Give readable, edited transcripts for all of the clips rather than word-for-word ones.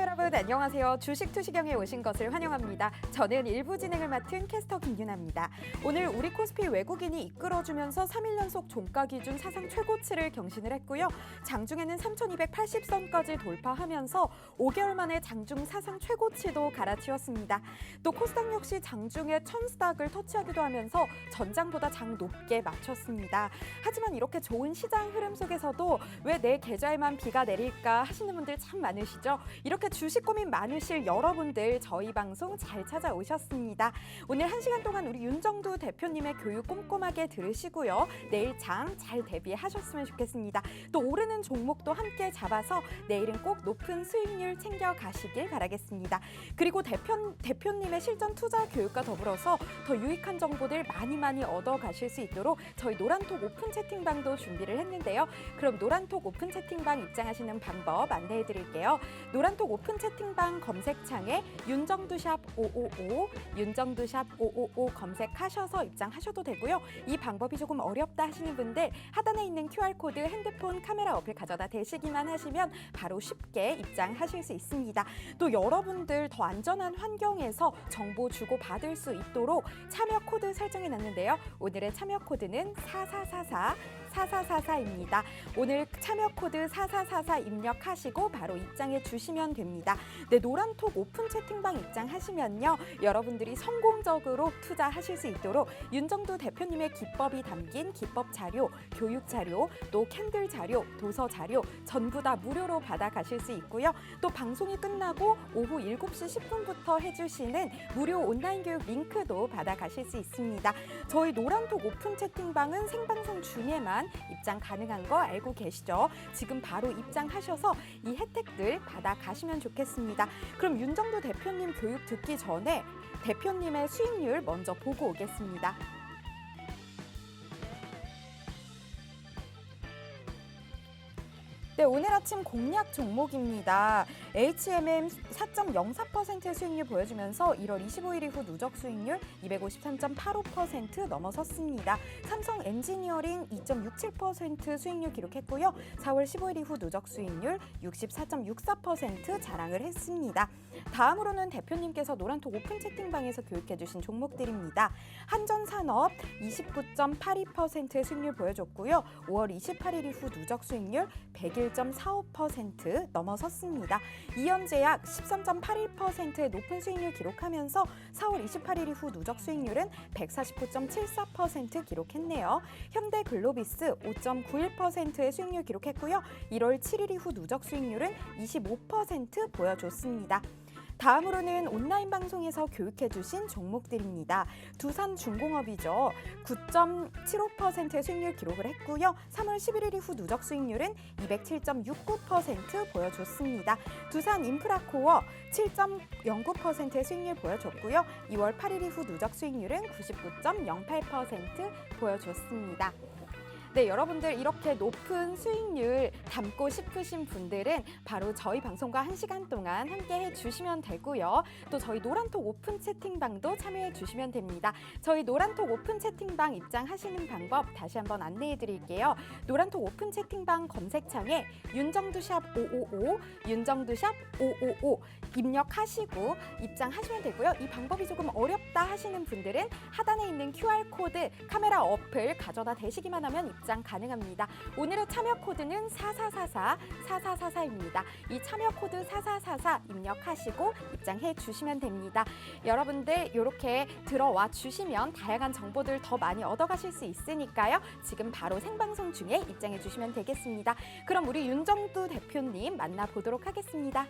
여러분 안녕하세요. 주식 투시경에 오신 것을 환영합니다. 저는 일부 진행을 맡은 캐스터 김윤아입니다. 오늘 우리 코스피 외국인이 이끌어주면서 3일 연속 종가 기준 사상 최고치를 경신을 했고요. 장중에는 3,280선까지 돌파하면서 5개월 만에 장중 사상 최고치도 갈아치웠습니다. 또 코스닥 역시 장중에 1000스닥을 터치하기도 하면서 전장보다 장 높게 마쳤습니다. 하지만 이렇게 좋은 시장 흐름 속에서도 왜 내 계좌에만 비가 내릴까 하시는 분들 참 많으시죠? 이렇게 주식 고민 많으실 여러분들 저희 방송 잘 찾아오셨습니다. 오늘 1시간 동안 우리 윤정두 대표님의 교육 꼼꼼하게 들으시고요. 내일 장 잘 대비하셨으면 좋겠습니다. 또 오르는 종목도 함께 잡아서 내일은 꼭 높은 수익률 챙겨가시길 바라겠습니다. 그리고 대표님의 실전 투자 교육과 더불어서 더 유익한 정보들 많이 얻어가실 수 있도록 저희 노란톡 오픈 채팅방도 준비를 했는데요. 그럼 노란톡 오픈 채팅방 입장하시는 방법 안내해드릴게요. 노란톡 오픈 채팅방 검색창에 윤정두샵 555, 윤정두샵 555 검색하셔서 입장하셔도 되고요. 이 방법이 조금 어렵다 하시는 분들 하단에 있는 QR코드 핸드폰 카메라 어플 가져다 대시기만 하시면 바로 쉽게 입장하실 수 있습니다. 또 여러분들 더 안전한 환경에서 정보 주고받을 수 있도록 참여 코드 설정해 놨는데요. 오늘의 참여 코드는 4444입니다. 오늘 참여 코드 4444 입력하시고 바로 입장해 주시면 됩니다. 네, 노란톡 오픈 채팅방 입장하시면요. 여러분들이 성공적으로 투자하실 수 있도록 윤정두 대표님의 기법이 담긴 기법 자료, 교육 자료, 또 캔들 자료, 도서 자료 전부 다 무료로 받아가실 수 있고요. 또 방송이 끝나고 오후 7시 10분부터 해주시는 무료 온라인 교육 링크도 받아가실 수 있습니다. 저희 노란톡 오픈 채팅방은 생방송 중에만 입장 가능한 거 알고 계시죠? 지금 바로 입장하셔서 이 혜택들 받아가시면 좋겠습니다. 그럼 윤정두 대표님 교육 듣기 전에 대표님의 수익률 먼저 보고 오겠습니다. 네, 오늘 아침 공략 종목입니다. HMM 4.04% 수익률 보여주면서 1월 25일 이후 누적 수익률 253.85% 넘어섰습니다. 삼성 엔지니어링 2.67% 수익률 기록했고요. 4월 15일 이후 누적 수익률 64.64% 자랑을 했습니다. 다음으로는 대표님께서 노란톡 오픈 채팅방에서 교육해주신 종목들입니다. 한전산업 29.82%의 수익률 보여줬고요. 5월 28일 이후 누적 수익률 101.45% 넘어섰습니다. 이현제약 13.81%의 높은 수익률 기록하면서 4월 28일 이후 누적 수익률은 149.74% 기록했네요. 현대글로비스 5.91%의 수익률 기록했고요. 1월 7일 이후 누적 수익률은 25% 보여줬습니다. 다음으로는 온라인 방송에서 교육해주신 종목들입니다. 두산중공업이죠. 9.75%의 수익률 기록을 했고요. 3월 11일 이후 누적 수익률은 207.69% 보여줬습니다. 두산인프라코어 7.09%의 수익률 보여줬고요. 2월 8일 이후 누적 수익률은 99.08% 보여줬습니다. 네, 여러분들 이렇게 높은 수익률 담고 싶으신 분들은 바로 저희 방송과 1시간 동안 함께 해주시면 되고요. 또 저희 노란톡 오픈 채팅방도 참여해 주시면 됩니다. 저희 노란톡 오픈 채팅방 입장하시는 방법 다시 한번 안내해 드릴게요. 노란톡 오픈 채팅방 검색창에 윤정두샵 555, 윤정두샵 555 입력하시고 입장하시면 되고요. 이 방법이 조금 어렵다 하시는 분들은 하단에 있는 QR코드 카메라 어플 가져다 대시기만 하면 입장 가능합니다. 오늘의 참여 코드는 4444입니다. 이 참여 코드 4444 입력하시고 입장해 주시면 됩니다. 여러분들 이렇게 들어와 주시면 다양한 정보들 더 많이 얻어가실 수 있으니까요. 지금 바로 생방송 중에 입장해 주시면 되겠습니다. 그럼 우리 윤정두 대표님 만나보도록 하겠습니다.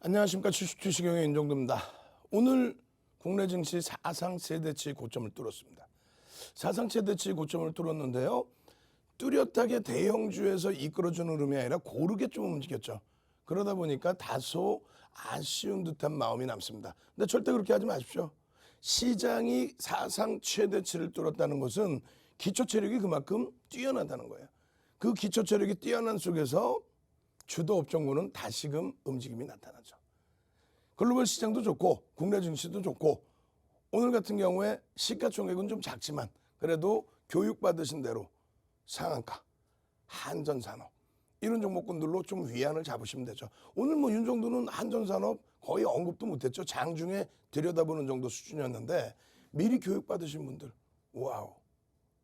안녕하십니까. 주식경의 윤정도입니다. 오늘 국내 증시 사상 최대치 고점을 뚫었습니다. 사상 최대치 고점을 뚫었는데요. 뚜렷하게 대형주에서 이끌어주는 흐름이 아니라 고르게 좀 움직였죠. 그러다 보니까 다소 아쉬운 듯한 마음이 남습니다. 근데 절대 그렇게 하지 마십시오. 시장이 사상 최대치를 뚫었다는 것은 기초 체력이 그만큼 뛰어나다는 거예요. 그 기초 체력이 뛰어난 속에서 주도 업종군은 다시금 움직임이 나타나죠. 글로벌 시장도 좋고 국내 증시도 좋고 오늘 같은 경우에 시가총액은 좀 작지만 그래도 교육받으신 대로 상한가, 한전산업 이런 종목군들로 좀 위안을 잡으시면 되죠. 오늘 뭐 윤정도는 한전산업 거의 언급도 못했죠. 장중에 들여다보는 정도 수준이었는데 미리 교육받으신 분들 와우,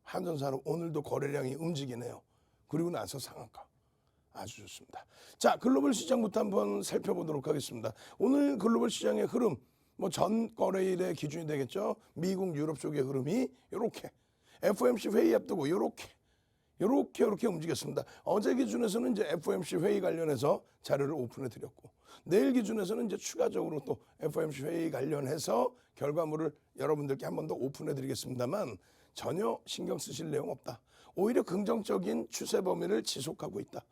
한전산업 오늘도 거래량이 움직이네요. 그리고 나서 상한가. 아주 좋습니다. 자, 글로벌 시장부터 한번 살펴보도록 하겠습니다. 오늘 글로벌 시장의 흐름, 뭐 전 거래일의 기준이 되겠죠. 미국, 유럽 쪽의 흐름이 이렇게 FOMC 회의 앞두고 이렇게 움직였습니다. 어제 기준에서는 이제 FOMC 회의 관련해서 자료를 오픈해 드렸고 내일 기준에서는 이제 추가적으로 또 FOMC 회의 관련해서 결과물을 여러분들께 한 번 더 오픈해 드리겠습니다만 전혀 신경 쓰실 내용 없다. 오히려 긍정적인 추세 범위를 지속하고 있다.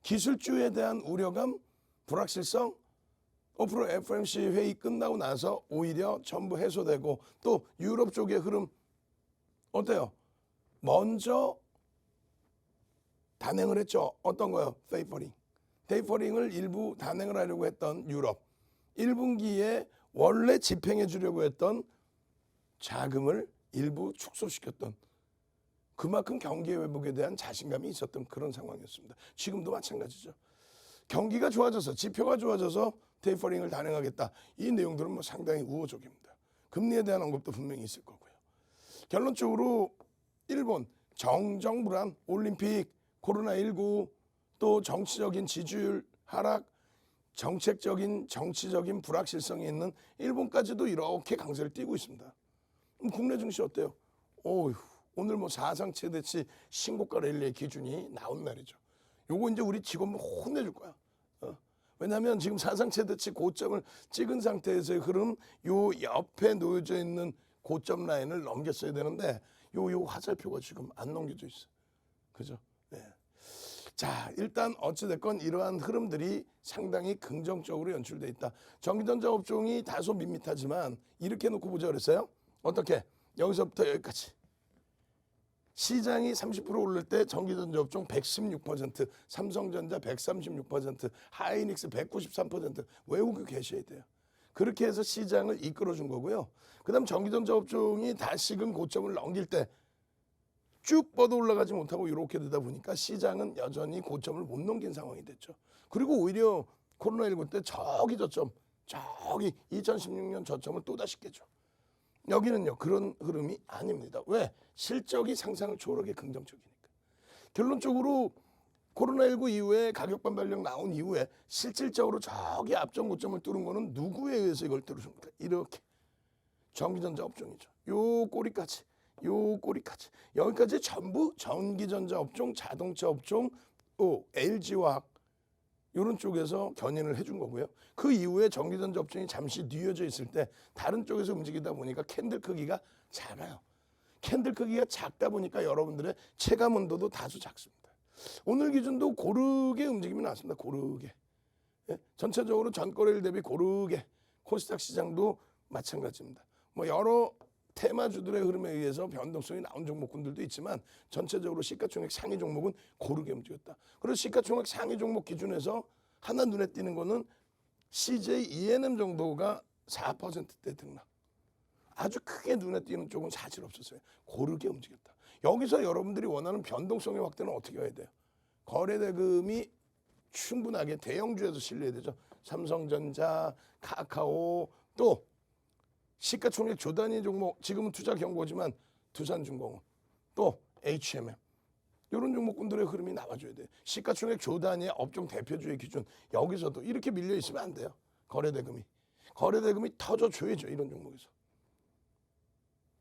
기술주에 대한 우려감, 불확실성, 앞으로 FOMC 회의 끝나고 나서 오히려 전부 해소되고 또 유럽 쪽의 흐름 어때요? 먼저 단행을 했죠. 어떤 거요? 테이퍼링을 일부 단행을 하려고 했던 유럽. 1분기에 원래 집행해 주려고 했던 자금을 일부 축소시켰던 그만큼 경기 회복에 대한 자신감이 있었던 그런 상황이었습니다. 지금도 마찬가지죠. 경기가 좋아져서 지표가 좋아져서 테이퍼링을 단행하겠다. 이 내용들은 뭐 상당히 우호적입니다. 금리에 대한 언급도 분명히 있을 거고요. 결론적으로 일본 정정불안, 올림픽, 코로나19 또 정치적인 지지율 하락, 정치적인 불확실성이 있는 일본까지도 이렇게 강세를 띠고 있습니다. 국내 증시 어때요? 오늘 뭐 사상 최대치 신고가 랠리의 기준이 나온 날이죠. 요거 이제 우리 직원들 혼내줄 거야. 왜냐하면 지금 사상 최대치 고점을 찍은 상태에서의 흐름, 요 옆에 놓여져 있는 고점 라인을 넘겼어야 되는데 요 화살표가 지금 안 넘겨져 있어. 그죠? 네. 자, 일단 어찌됐건 이러한 흐름들이 상당히 긍정적으로 연출돼 있다. 전기전자 업종이 다소 밋밋하지만 이렇게 놓고 보자 그랬어요. 어떻게? 여기서부터 여기까지. 시장이 30% 오를 때 전기전자 업종 116%, 삼성전자 136%, 하이닉스 193% 외우고 계셔야 돼요. 그렇게 해서 시장을 이끌어준 거고요. 그 다음 전기전자 업종이 다시금 고점을 넘길 때 쭉 뻗어 올라가지 못하고 이렇게 되다 보니까 시장은 여전히 고점을 못 넘긴 상황이 됐죠. 그리고 오히려 코로나19 때 저기 2016년 저점을 또다시 깨죠. 여기는요 그런 흐름이 아닙니다. 왜? 실적이 상상을 초월하게 긍정적이니까. 결론적으로 코로나19 이후에 가격 반발력 나온 이후에 실질적으로 저기 앞전 고점을 뚫은 거는 누구에 의해서 이걸 뚫으십니까? 이렇게 전기전자 업종이죠. 요 꼬리까지 여기까지 전부 전기전자 업종, 자동차 업종, LG화학 이런 쪽에서 견인을 해준 거고요. 그 이후에 전기전자 업종이 잠시 뉘어져 있을 때 다른 쪽에서 움직이다 보니까 캔들 크기가 작아요. 캔들 크기가 작다 보니까 여러분들의 체감 온도도 다소 작습니다. 오늘 기준도 고르게 움직임이 나왔습니다. 고르게. 예? 전체적으로 전거래일 대비 고르게. 코스닥 시장도 마찬가지입니다. 뭐 여러 테마주들의 흐름에 의해서 변동성이 나온 종목군들도 있지만 전체적으로 시가총액 상위 종목은 고르게 움직였다. 그리고 시가총액 상위 종목 기준에서 하나 눈에 띄는 거는 CJ ENM 정도가 4%대 등락. 아주 크게 눈에 띄는 쪽은 사실 없었어요. 고르게 움직였다. 여기서 여러분들이 원하는 변동성의 확대는 어떻게 해야 돼요? 거래대금이 충분하게 대형주에서 실려야 되죠. 삼성전자, 카카오 또 시가총액 조단위 종목, 지금은 투자 경고지만 두산중공업, 또 HMM 이런 종목군들의 흐름이 나와줘야 돼요. 시가총액 조단위의 업종 대표주의 기준 여기서도 이렇게 밀려 있으면 안 돼요. 거래대금이 터져줘야죠. 이런 종목에서.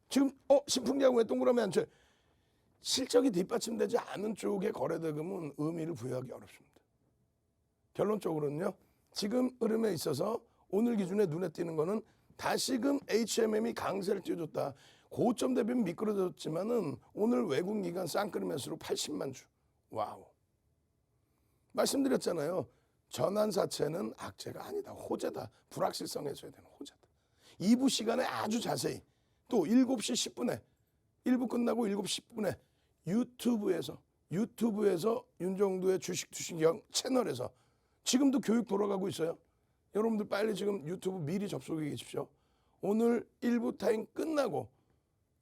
지금 신풍기하고 왜 동그라미 안 쳐요? 실적이 뒷받침되지 않은 쪽의 거래대금은 의미를 부여하기 어렵습니다. 결론적으로는요. 지금 흐름에 있어서 오늘 기준에 눈에 띄는 거는 다시금 HMM이 강세를 띄워줬다. 고점 대비는 미끄러졌지만은 오늘 외국 기관 쌍끌이 매수로 80만 주. 와우. 말씀드렸잖아요. 전환사채는 악재가 아니다. 호재다. 불확실성 해소해야 되는 호재다. 2부 시간에 아주 자세히 또 7시 10분에 1부 끝나고 7시 10분에 유튜브에서 윤정두의 주식투신경 채널에서 지금도 교육 돌아가고 있어요. 여러분들 빨리 지금 유튜브 미리 접속해 계십시오. 오늘 1부 타임 끝나고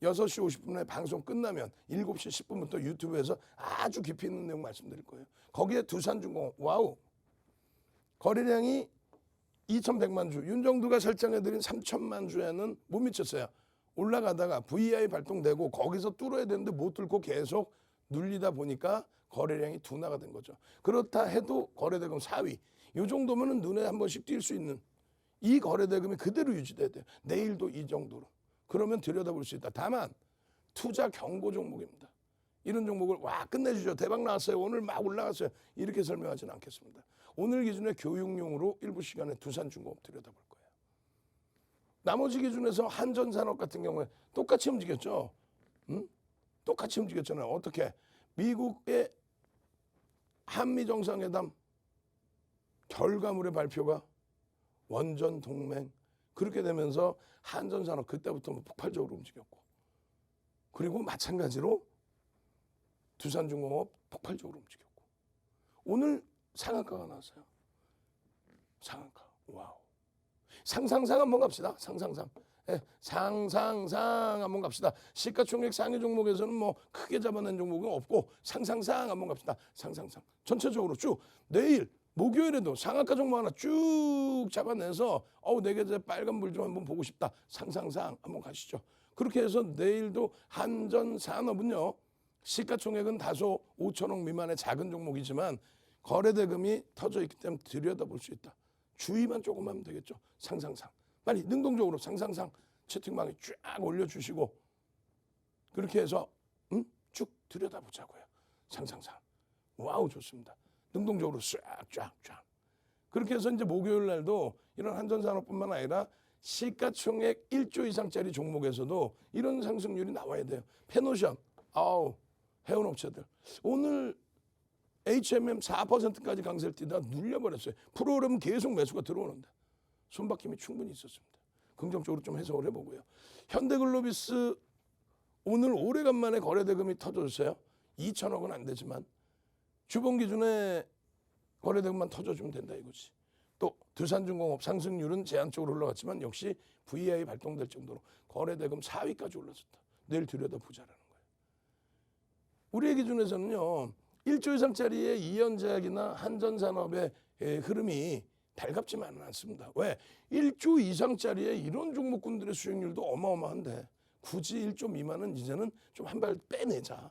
6시 50분에 방송 끝나면 7시 10분부터 유튜브에서 아주 깊이 있는 내용 말씀드릴 거예요. 거기에 두산중공업 와우. 거래량이 2,100만 주. 윤정두가 설정해드린 3,000만 주에는 못 미쳤어요. 올라가다가 VI 발동되고 거기서 뚫어야 되는데 못 뚫고 계속 눌리다 보니까 거래량이 둔화가 된 거죠. 그렇다 해도 거래대금 4위. 이 정도면은 눈에 한 번씩 띌 수 있는 이 거래대금이 그대로 유지돼야 돼요. 내일도 이 정도로. 그러면 들여다볼 수 있다. 다만 투자 경고 종목입니다. 이런 종목을 와 끝내주죠. 대박 나왔어요. 오늘 막 올라갔어요. 이렇게 설명하지는 않겠습니다. 오늘 기준에 교육용으로 일부 시간에 두산중공업 들여다볼 거예요. 나머지 기준에서 한전산업 같은 경우에 똑같이 움직였죠. 응? 똑같이 움직였잖아요. 어떻게? 미국의 한미정상회담 결과물의 발표가 원전 동맹 그렇게 되면서 한전산업 그때부터 폭발적으로 움직였고 그리고 마찬가지로 두산중공업 폭발적으로 움직였고 오늘 상한가가 나왔어요. 상한가. 와우. 상상상 한번 갑시다. 상상상. 예, 상상상 한번 갑시다. 시가총액 상위 종목에서는 뭐 크게 잡아낸 종목은 없고 상상상 한번 갑시다. 상상상. 전체적으로 쭉 내일 목요일에도 상한가 종목 하나 쭉 잡아내서 내게 이제 빨간불 좀 한번 보고 싶다. 상상상 한번 가시죠. 그렇게 해서 내일도 한전산업은요. 시가총액은 다소 5천억 미만의 작은 종목이지만 거래대금이 터져 있기 때문에 들여다볼 수 있다. 주의만 조금 하면 되겠죠. 상상상. 빨리 능동적으로 상상상 채팅방에 쫙 올려주시고 그렇게 해서 쭉 들여다보자고요. 상상상. 와우 좋습니다. 능동적으로 쫙쫙쫙. 그렇게 해서 이제 목요일 날도 이런 한전산업뿐만 아니라 시가총액 1조 이상짜리 종목에서도 이런 상승률이 나와야 돼요. 페노션, 해운업체들. 오늘 HMM 4%까지 강세를 띄다 눌려버렸어요. 프로그램은 계속 매수가 들어오는데 손바뀜이 충분히 있었습니다. 긍정적으로 좀 해석을 해보고요. 현대글로비스 오늘 오래간만에 거래대금이 터졌어요. 2천억은 안 되지만 주봉 기준에 거래대금만 터져주면 된다 이거지. 또 두산중공업 상승률은 제한적으로 올라갔지만 역시 VI 발동될 정도로 거래대금 4위까지 올랐었다. 내일 들여다보자라는 거예요. 우리의 기준에서는요. 1조 이상짜리의 이연제약이나 한전산업의 흐름이 달갑지만은 않습니다. 왜? 1조 이상짜리의 이런 종목군들의 수익률도 어마어마한데 굳이 1조 미만은 이제는 좀 한 발 빼내자.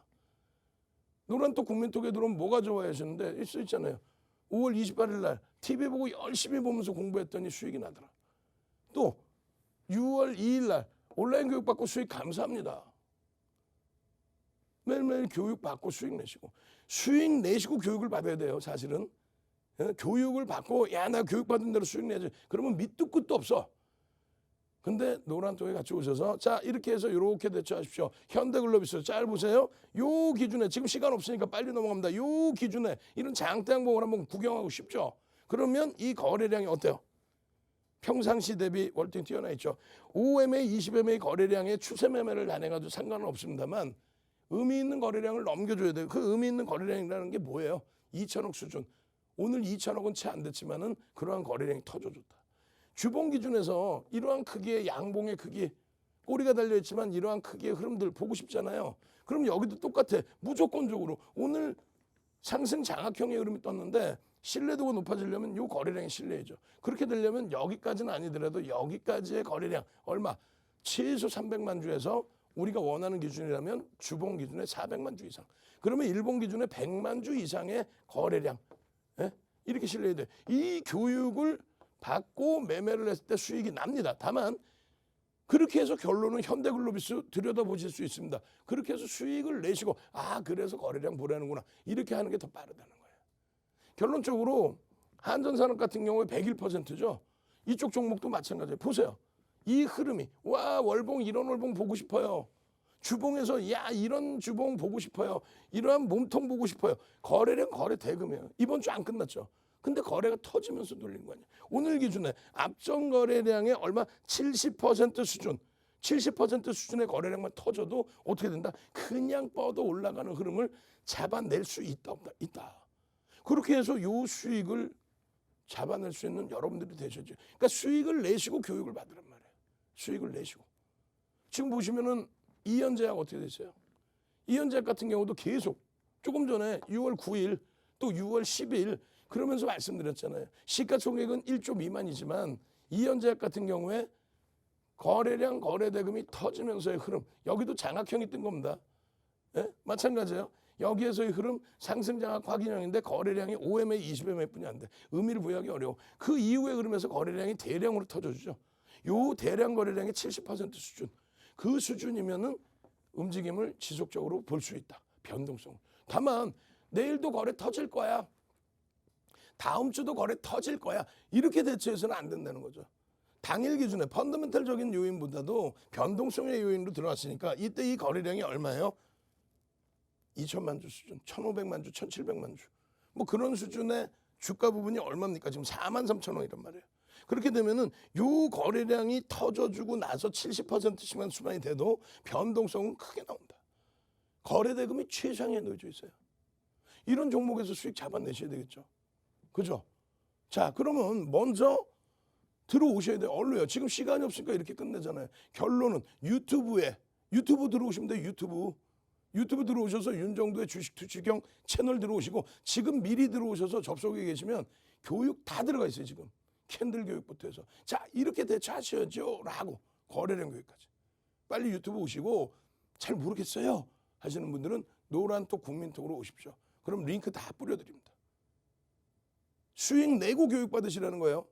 노란톡 국민톡에 들어오면 뭐가 좋아요 하시는데 있잖아요. 5월 28일 날 TV 보고 열심히 보면서 공부했더니 수익이 나더라. 또 6월 2일 날 온라인 교육 받고 수익 감사합니다. 매일매일 교육 받고 수익 내시고 교육을 받아야 돼요. 사실은 교육을 받고 나 교육 받은 대로 수익 내야지. 그러면 밑도 끝도 없어. 근데 노란통에 같이 오셔서 자 이렇게 해서 이렇게 대처하십시오. 현대글로비스 잘 보세요. 요 기준에 지금 시간 없으니까 빨리 넘어갑니다. 요 기준에 이런 장대 항목을 한번 구경하고 싶죠. 그러면 이 거래량이 어때요? 평상시 대비 월등 뛰어나 있죠. 5MA, 20MA 거래량의 추세 매매를 단행해도 상관은 없습니다만 의미 있는 거래량을 넘겨줘야 돼요. 그 의미 있는 거래량이라는 게 뭐예요? 2천억 수준. 오늘 2천억은 채 안 됐지만은 그러한 거래량이 터져줬다. 주봉 기준에서 이러한 크기의 양봉의 크기, 꼬리가 달려있지만 이러한 크기의 흐름들 보고 싶잖아요. 그럼 여기도 똑같아. 무조건적으로 오늘 상승 장악형의 흐름이 떴는데 신뢰도가 높아지려면 이 거래량이 신뢰이죠. 그렇게 되려면 여기까지는 아니더라도 여기까지의 거래량 얼마? 최소 300만 주에서 우리가 원하는 기준이라면 주봉 기준에 400만 주 이상. 그러면 일본 기준에 100만 주 이상의 거래량. 이렇게 신뢰해야 돼. 이 교육을 받고 매매를 했을 때 수익이 납니다. 다만 그렇게 해서 결론은 현대글로비스 들여다보실 수 있습니다. 그렇게 해서 수익을 내시고 그래서 거래량 보라는구나. 이렇게 하는 게 더 빠르다는 거예요. 결론적으로 한전산업 같은 경우에 101%죠. 이쪽 종목도 마찬가지예요. 보세요. 이 흐름이 와 월봉 이런 월봉 보고 싶어요. 주봉에서 야 이런 주봉 보고 싶어요. 이러한 몸통 보고 싶어요. 거래량 거래 대금이에요. 이번 주 안 끝났죠. 근데 거래가 터지면서 돌리는 거 아니에요. 오늘 기준에 앞전 거래량의 얼마 70% 수준 70% 수준의 거래량만 터져도 어떻게 된다? 그냥 뻗어 올라가는 흐름을 잡아낼 수 있다 없다? 있다. 그렇게 해서 요 수익을 잡아낼 수 있는 여러분들이 되셔야죠. 그러니까 수익을 내시고 교육을 받으란 말이에요. 수익을 내시고. 지금 보시면은 이현제약 어떻게 됐어요? 이현제약 같은 경우도 계속 조금 전에 6월 9일 또 6월 10일 그러면서 말씀드렸잖아요. 시가총액은 1조 미만이지만 이현제약 같은 경우에 거래량 거래대금이 터지면서의 흐름 여기도 장악형이 뜬 겁니다. 예? 마찬가지예요. 여기에서의 흐름 상승 장악 확인형인데 거래량이 5MA, 20MA 뿐이 안 돼. 의미를 부여하기 어려워. 그 이후의 흐름에서 거래량이 대량으로 터져주죠. 요 대량 거래량의 70% 수준. 그 수준이면은 움직임을 지속적으로 볼 수 있다. 변동성. 다만 내일도 거래 터질 거야. 다음 주도 거래 터질 거야. 이렇게 대처해서는 안 된다는 거죠. 당일 기준에 펀더멘탈적인 요인보다도 변동성의 요인으로 들어왔으니까 이때 이 거래량이 얼마예요? 2천만 주 수준, 1,500만 주, 1,700만 주. 뭐 그런 수준의 주가 부분이 얼마입니까? 지금 43,000원이란 말이에요. 그렇게 되면은 요 거래량이 터져주고 나서 70%씩만 수반이 돼도 변동성은 크게 나온다. 거래대금이 최상위에 놓여져 있어요. 이런 종목에서 수익 잡아내셔야 되겠죠. 그죠? 자, 그러면 먼저 들어오셔야 돼요. 얼른요. 지금 시간이 없으니까 이렇게 끝내잖아요. 결론은 유튜브 들어오시면 돼요. 유튜브 들어오셔서 윤정도의 주식 투자경 채널 들어오시고 지금 미리 들어오셔서 접속해 계시면 교육 다 들어가 있어요. 지금 캔들 교육부터 해서 자 이렇게 대처하셔야죠 라고 거래량 교육까지 빨리 유튜브 오시고 잘 모르겠어요 하시는 분들은 노란톡 국민톡으로 오십시오. 그럼 링크 다 뿌려드립니다. 수익 내고 교육 받으시라는 거예요.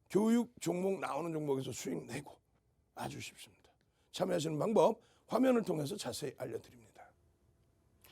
교육 종목 나오는 종목에서 수익 내고 아주 쉽습니다. 참여하시는 방법 화면을 통해서 자세히 알려드립니다.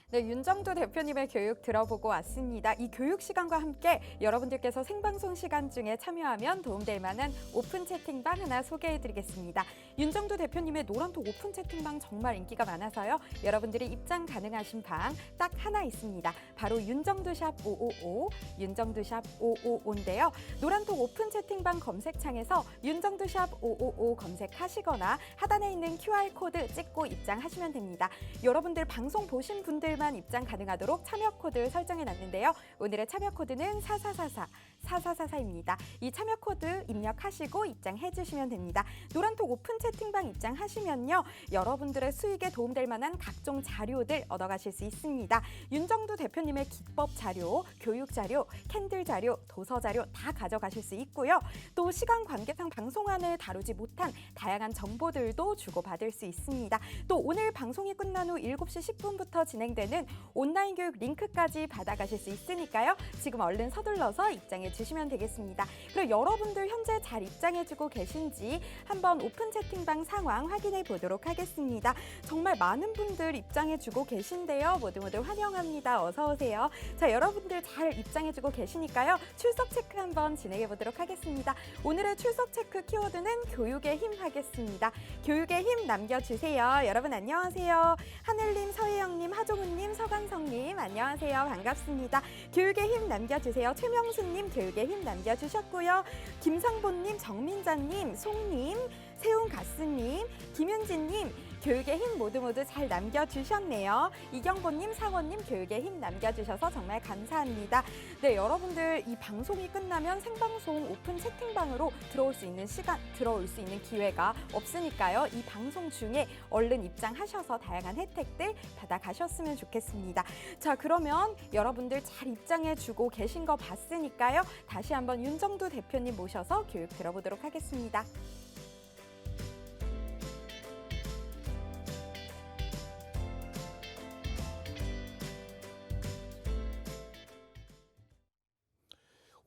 네, 윤정도 대표님의 교육 들어보고 왔습니다. 이 교육 시간과 함께 여러분들께서 생방송 시간 중에 참여하면 도움될 만한 오픈 채팅방 하나 소개해드리겠습니다. 윤정도 대표님의 노란톡 오픈 채팅방 정말 인기가 많아서요. 여러분들이 입장 가능하신 방 딱 하나 있습니다. 바로 윤정도샵 555, 윤정도샵 555인데요. 노란톡 오픈 채팅방 검색창에서 윤정도샵 555 검색하시거나 하단에 있는 QR코드 찍고 입장하시면 됩니다. 여러분들 방송 보신 분들 만 입장 가능하도록 참여 코드 설정해 놨는데요. 오늘의 참여 코드는 4444입니다. 이 참여 코드 입력하시고 입장해 주시면 됩니다. 노란톡 오픈 채팅방 입장하시면요. 여러분들의 수익에 도움될 만한 각종 자료들 얻어가실 수 있습니다. 윤정도 대표님의 기법 자료, 교육 자료, 캔들 자료, 도서 자료 다 가져가실 수 있고요. 또 시간 관계상 방송 안에 다루지 못한 다양한 정보들도 주고받을 수 있습니다. 또 오늘 방송이 끝난 후 7시 10분부터 진행되는 온라인 교육 링크까지 받아가실 수 있으니까요. 지금 얼른 서둘러서 입장해 주시면 되겠습니다. 그리고 여러분들 현재 잘 입장해주고 계신지 한번 오픈 채팅방 상황 확인해 보도록 하겠습니다. 정말 많은 분들 입장해주고 계신데요. 모두 환영합니다. 어서 오세요. 자, 여러분들 잘 입장해주고 계시니까요. 출석 체크 한번 진행해 보도록 하겠습니다. 오늘의 출석 체크 키워드는 교육의 힘 하겠습니다. 교육의 힘 남겨주세요. 여러분 안녕하세요. 하늘님, 서혜영님, 하종훈님, 서강성님 안녕하세요. 반갑습니다. 교육의 힘 남겨주세요. 최명수님 교육의 힘 남겨주셨고요. 김성본님, 정민자님, 송님, 세운가스님, 김윤진님 교육의 힘 모두 잘 남겨주셨네요. 이경보님, 상원님 교육의 힘 남겨주셔서 정말 감사합니다. 네, 여러분들 이 방송이 끝나면 생방송 오픈 채팅방으로 들어올 수 있는 기회가 없으니까요. 이 방송 중에 얼른 입장하셔서 다양한 혜택들 받아가셨으면 좋겠습니다. 자, 그러면 여러분들 잘 입장해주고 계신 거 봤으니까요. 다시 한번 윤정도 대표님 모셔서 교육 들어보도록 하겠습니다.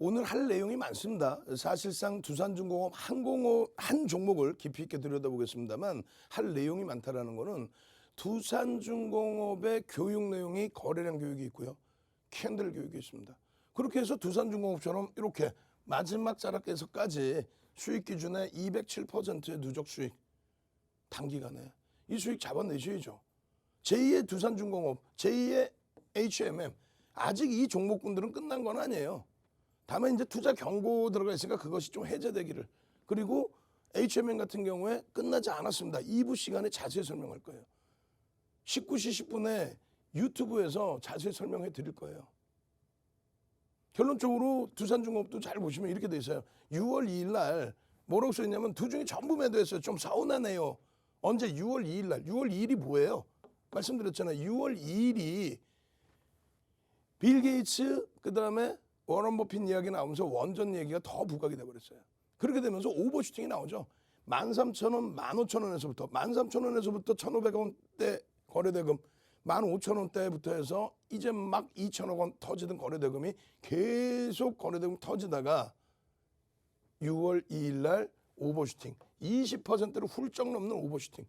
오늘 할 내용이 많습니다. 사실상 두산중공업 한 종목을 깊이 있게 들여다보겠습니다만 할 내용이 많다라는 거는 두산중공업의 교육 내용이 거래량 교육이 있고요. 캔들 교육이 있습니다. 그렇게 해서 두산중공업처럼 이렇게 마지막 자락에서까지 수익 기준의 207%의 누적 수익 단기간에 이 수익 잡아내셔야죠. 제2의 두산중공업, 제2의 HMM 아직 이 종목군들은 끝난 건 아니에요. 다만 이제 투자 경고 들어가 있으니까 그것이 좀 해제되기를. 그리고 HMM 같은 경우에 끝나지 않았습니다. 2부 시간에 자세히 설명할 거예요. 19시 10분에 유튜브에서 자세히 설명해 드릴 거예요. 결론적으로 두산중공업도 잘 보시면 이렇게 돼 있어요. 6월 2일 날 뭐라고 써 있냐면 두중이 전부 매도했어요. 좀 서운하네요. 언제 6월 2일 날. 6월 2일이 뭐예요? 말씀드렸잖아요. 6월 2일이 빌 게이츠 그다음에 워런 버핏 이야기 나오면서 원전 얘기가 더 부각이 돼버렸어요. 그렇게 되면서 오버슈팅이 나오죠. 13,000원, 15,000원에서부터 13,000원에서부터 1,500원대 거래대금 15,000원대부터 해서 이제 막 2,000억 원 터지던 거래대금이 계속 거래대금 터지다가 6월 2일 날 오버슈팅 20%를 훌쩍 넘는 오버슈팅.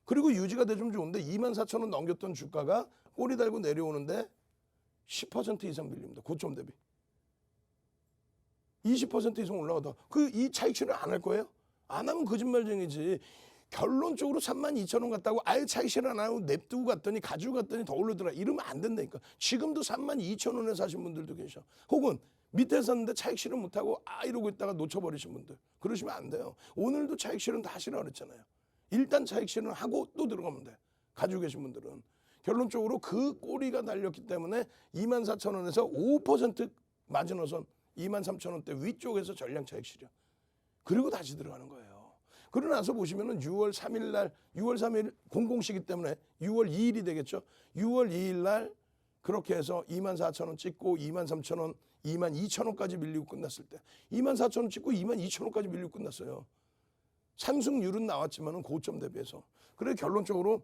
그리고 유지가 되면 좋은데 24,000원 넘겼던 주가가 꼬리 달고 내려오는데 10% 이상 밀립니다. 고점 대비. 20% 이상 올라가다. 이 차익실현 안 할 거예요? 안 하면 거짓말쟁이지. 결론적으로 32,000원 갔다고 아예 차익실현 안 하고 냅두고 갔더니 가지고 갔더니 더 올르더라. 이러면 안 된다니까. 지금도 32,000원에 사신 분들도 계셔. 혹은 밑에 샀는데 차익실현 못하고 이러고 있다가 놓쳐버리신 분들. 그러시면 안 돼요. 오늘도 차익실현 다 하시라 그랬잖아요. 일단 차익실현 하고 또 들어가면 돼. 가지고 계신 분들은. 결론적으로 그 꼬리가 달렸기 때문에 24,000원에서 5% 마지노선 23,000원대 위쪽에서 전량 차익 실현. 그리고 다시 들어가는 거예요. 그러고 나서 보시면은 6월 3일 날, 6월 3일 공공시기 때문에 6월 2일이 되겠죠. 6월 2일 날 그렇게 해서 24,000원 찍고 23,000원, 22,000원까지 밀리고 끝났을 때 24,000원 찍고 22,000원까지 밀리고 끝났어요. 상승률은 나왔지만은 고점 대비해서. 그래서 결론적으로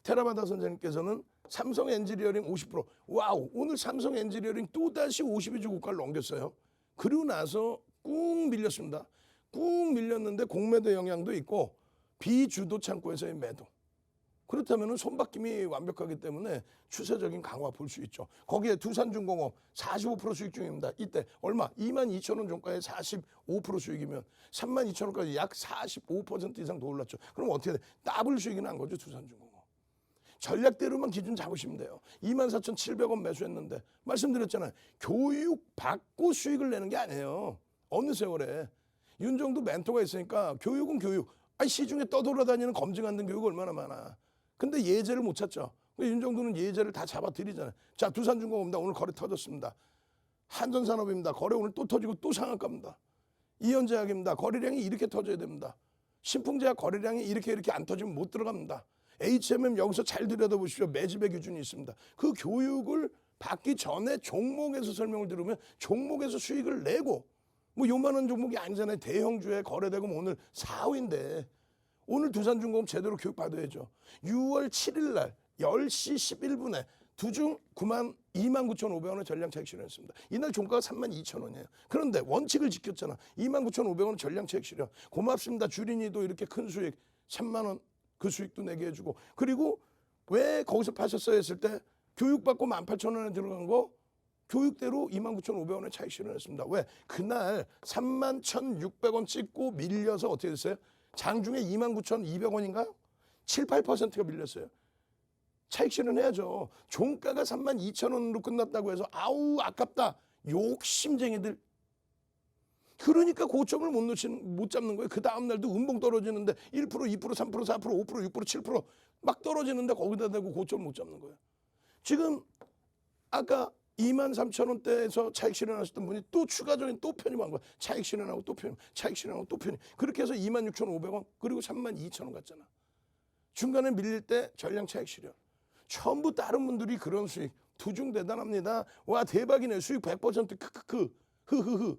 테라바다 선생님께서는 삼성 엔지니어링 50%. 와우, 오늘 삼성 엔지니어링 또다시 52주 고가를 넘겼어요. 그리고 나서 꾹 밀렸습니다. 꾹 밀렸는데 공매도 영향도 있고 비주도 창고에서의 매도. 그렇다면 손바뀜이 완벽하기 때문에 추세적인 강화 볼 수 있죠. 거기에 두산중공업 45% 수익 중입니다. 이때 얼마? 22,000원 종가에 45% 수익이면 32,000원까지 약 45% 이상 더 올랐죠. 그럼 어떻게 돼? 더블 수익이 난 거죠, 두산중공업. 전략대로만 기준 잡으시면 돼요. 24,700원 매수했는데 말씀드렸잖아요. 교육 받고 수익을 내는 게 아니에요. 어느 세월에. 윤정도 멘토가 있으니까 교육은 교육. 시중에 떠돌아다니는 검증 안 된 교육 얼마나 많아. 근데 예제를 못 찾죠. 윤정도는 예제를 다 잡아드리잖아요. 자, 두산중공업입니다. 오늘 거래 터졌습니다. 한전산업입니다. 거래 오늘 또 터지고 또 상한가입니다. 이현제약입니다. 거래량이 이렇게 터져야 됩니다. 신풍제약 거래량이 이렇게 안 터지면 못 들어갑니다. HMM 여기서 잘 들여다보십시오. 매집의 기준이 있습니다. 그 교육을 받기 전에 종목에서 설명을 들으면 종목에서 수익을 내고 뭐 요만한 종목이 아니잖아요. 대형주의 거래대금 오늘 4호인데 오늘 두산중공업 제대로 교육 받아야죠. 6월 7일 날 10시 11분에 두중 29,500원의 전량 차익 실현했습니다. 이날 종가가 32,000원이에요. 그런데 원칙을 지켰잖아. 29,500원 전량 차익 실현. 고맙습니다. 주린이도 이렇게 큰 수익 3만 원 그 수익도 내게 해주고. 그리고 왜 거기서 파셨어요 했을 때 교육받고 18,000원에 들어간 거 교육대로 29,500원에 차익 실현했습니다. 왜? 그날 31,600원 찍고 밀려서 어떻게 됐어요? 장중에 29,200원인가요? 7, 8%가 밀렸어요. 차익 실현해야죠. 종가가 32,000원으로 끝났다고 해서 아우 아깝다. 욕심쟁이들. 그러니까 고점을 못 잡는 거예요. 그 다음 날도 음봉 떨어지는데 1%, 2%, 3%, 4%, 5%, 6%, 7% 막 떨어지는데 거기다 대고 고점을 못 잡는 거예요. 지금 아까 23,000원대에서 차익 실현하셨던 분이 또 추가적인 또 편입한 거야. 차익 실현하고 또 편입, 차익 실현하고 또 편입. 그렇게 해서 26,500원 그리고 32,000원 갔잖아. 중간에 밀릴 때 전량 차익 실현. 전부 다른 분들이 그런 수익. 두중 대단합니다. 와 대박이네. 수익 100% 크크크 흐흐흐.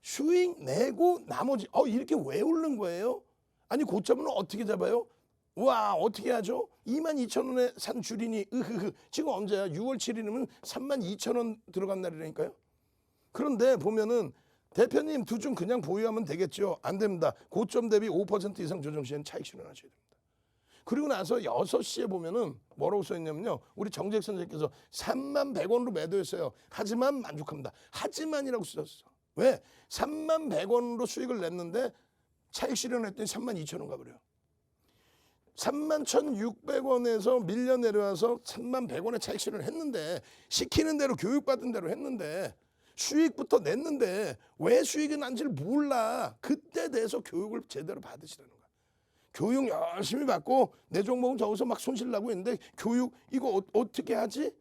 수익 내고 나머지 이렇게 왜 오른 거예요? 아니 고점은 어떻게 잡아요? 와 어떻게 하죠? 22,000원에 산 주린이 으흐흐. 지금 언제야? 6월 7일이면 32,000원 들어간 날이라니까요. 그런데 보면은 대표님 두중 그냥 보유하면 되겠죠? 안 됩니다. 고점 대비 5% 이상 조정 시에는 차익 실현하셔야 됩니다. 그리고 나서 6시에 보면은 뭐라고 써있냐면요. 우리 정재익 선생님께서 31,100원으로 매도했어요. 하지만 만족합니다. 하지만이라고 쓰셨어. 왜? 31,100원으로 수익을 냈는데 차익 실현했더니 32,000원 가버려요. 31,600원에서 밀려 내려와서 31,100원에 차익 실현을 했는데 시키는 대로 교육받은 대로 했는데 수익부터 냈는데 왜 수익이 난지를 몰라. 그때 돼서 교육을 제대로 받으시라는 거야. 교육 열심히 받고 내 종목은 저기서 막 손실나고 있는데 교육 이거 어떻게 하지?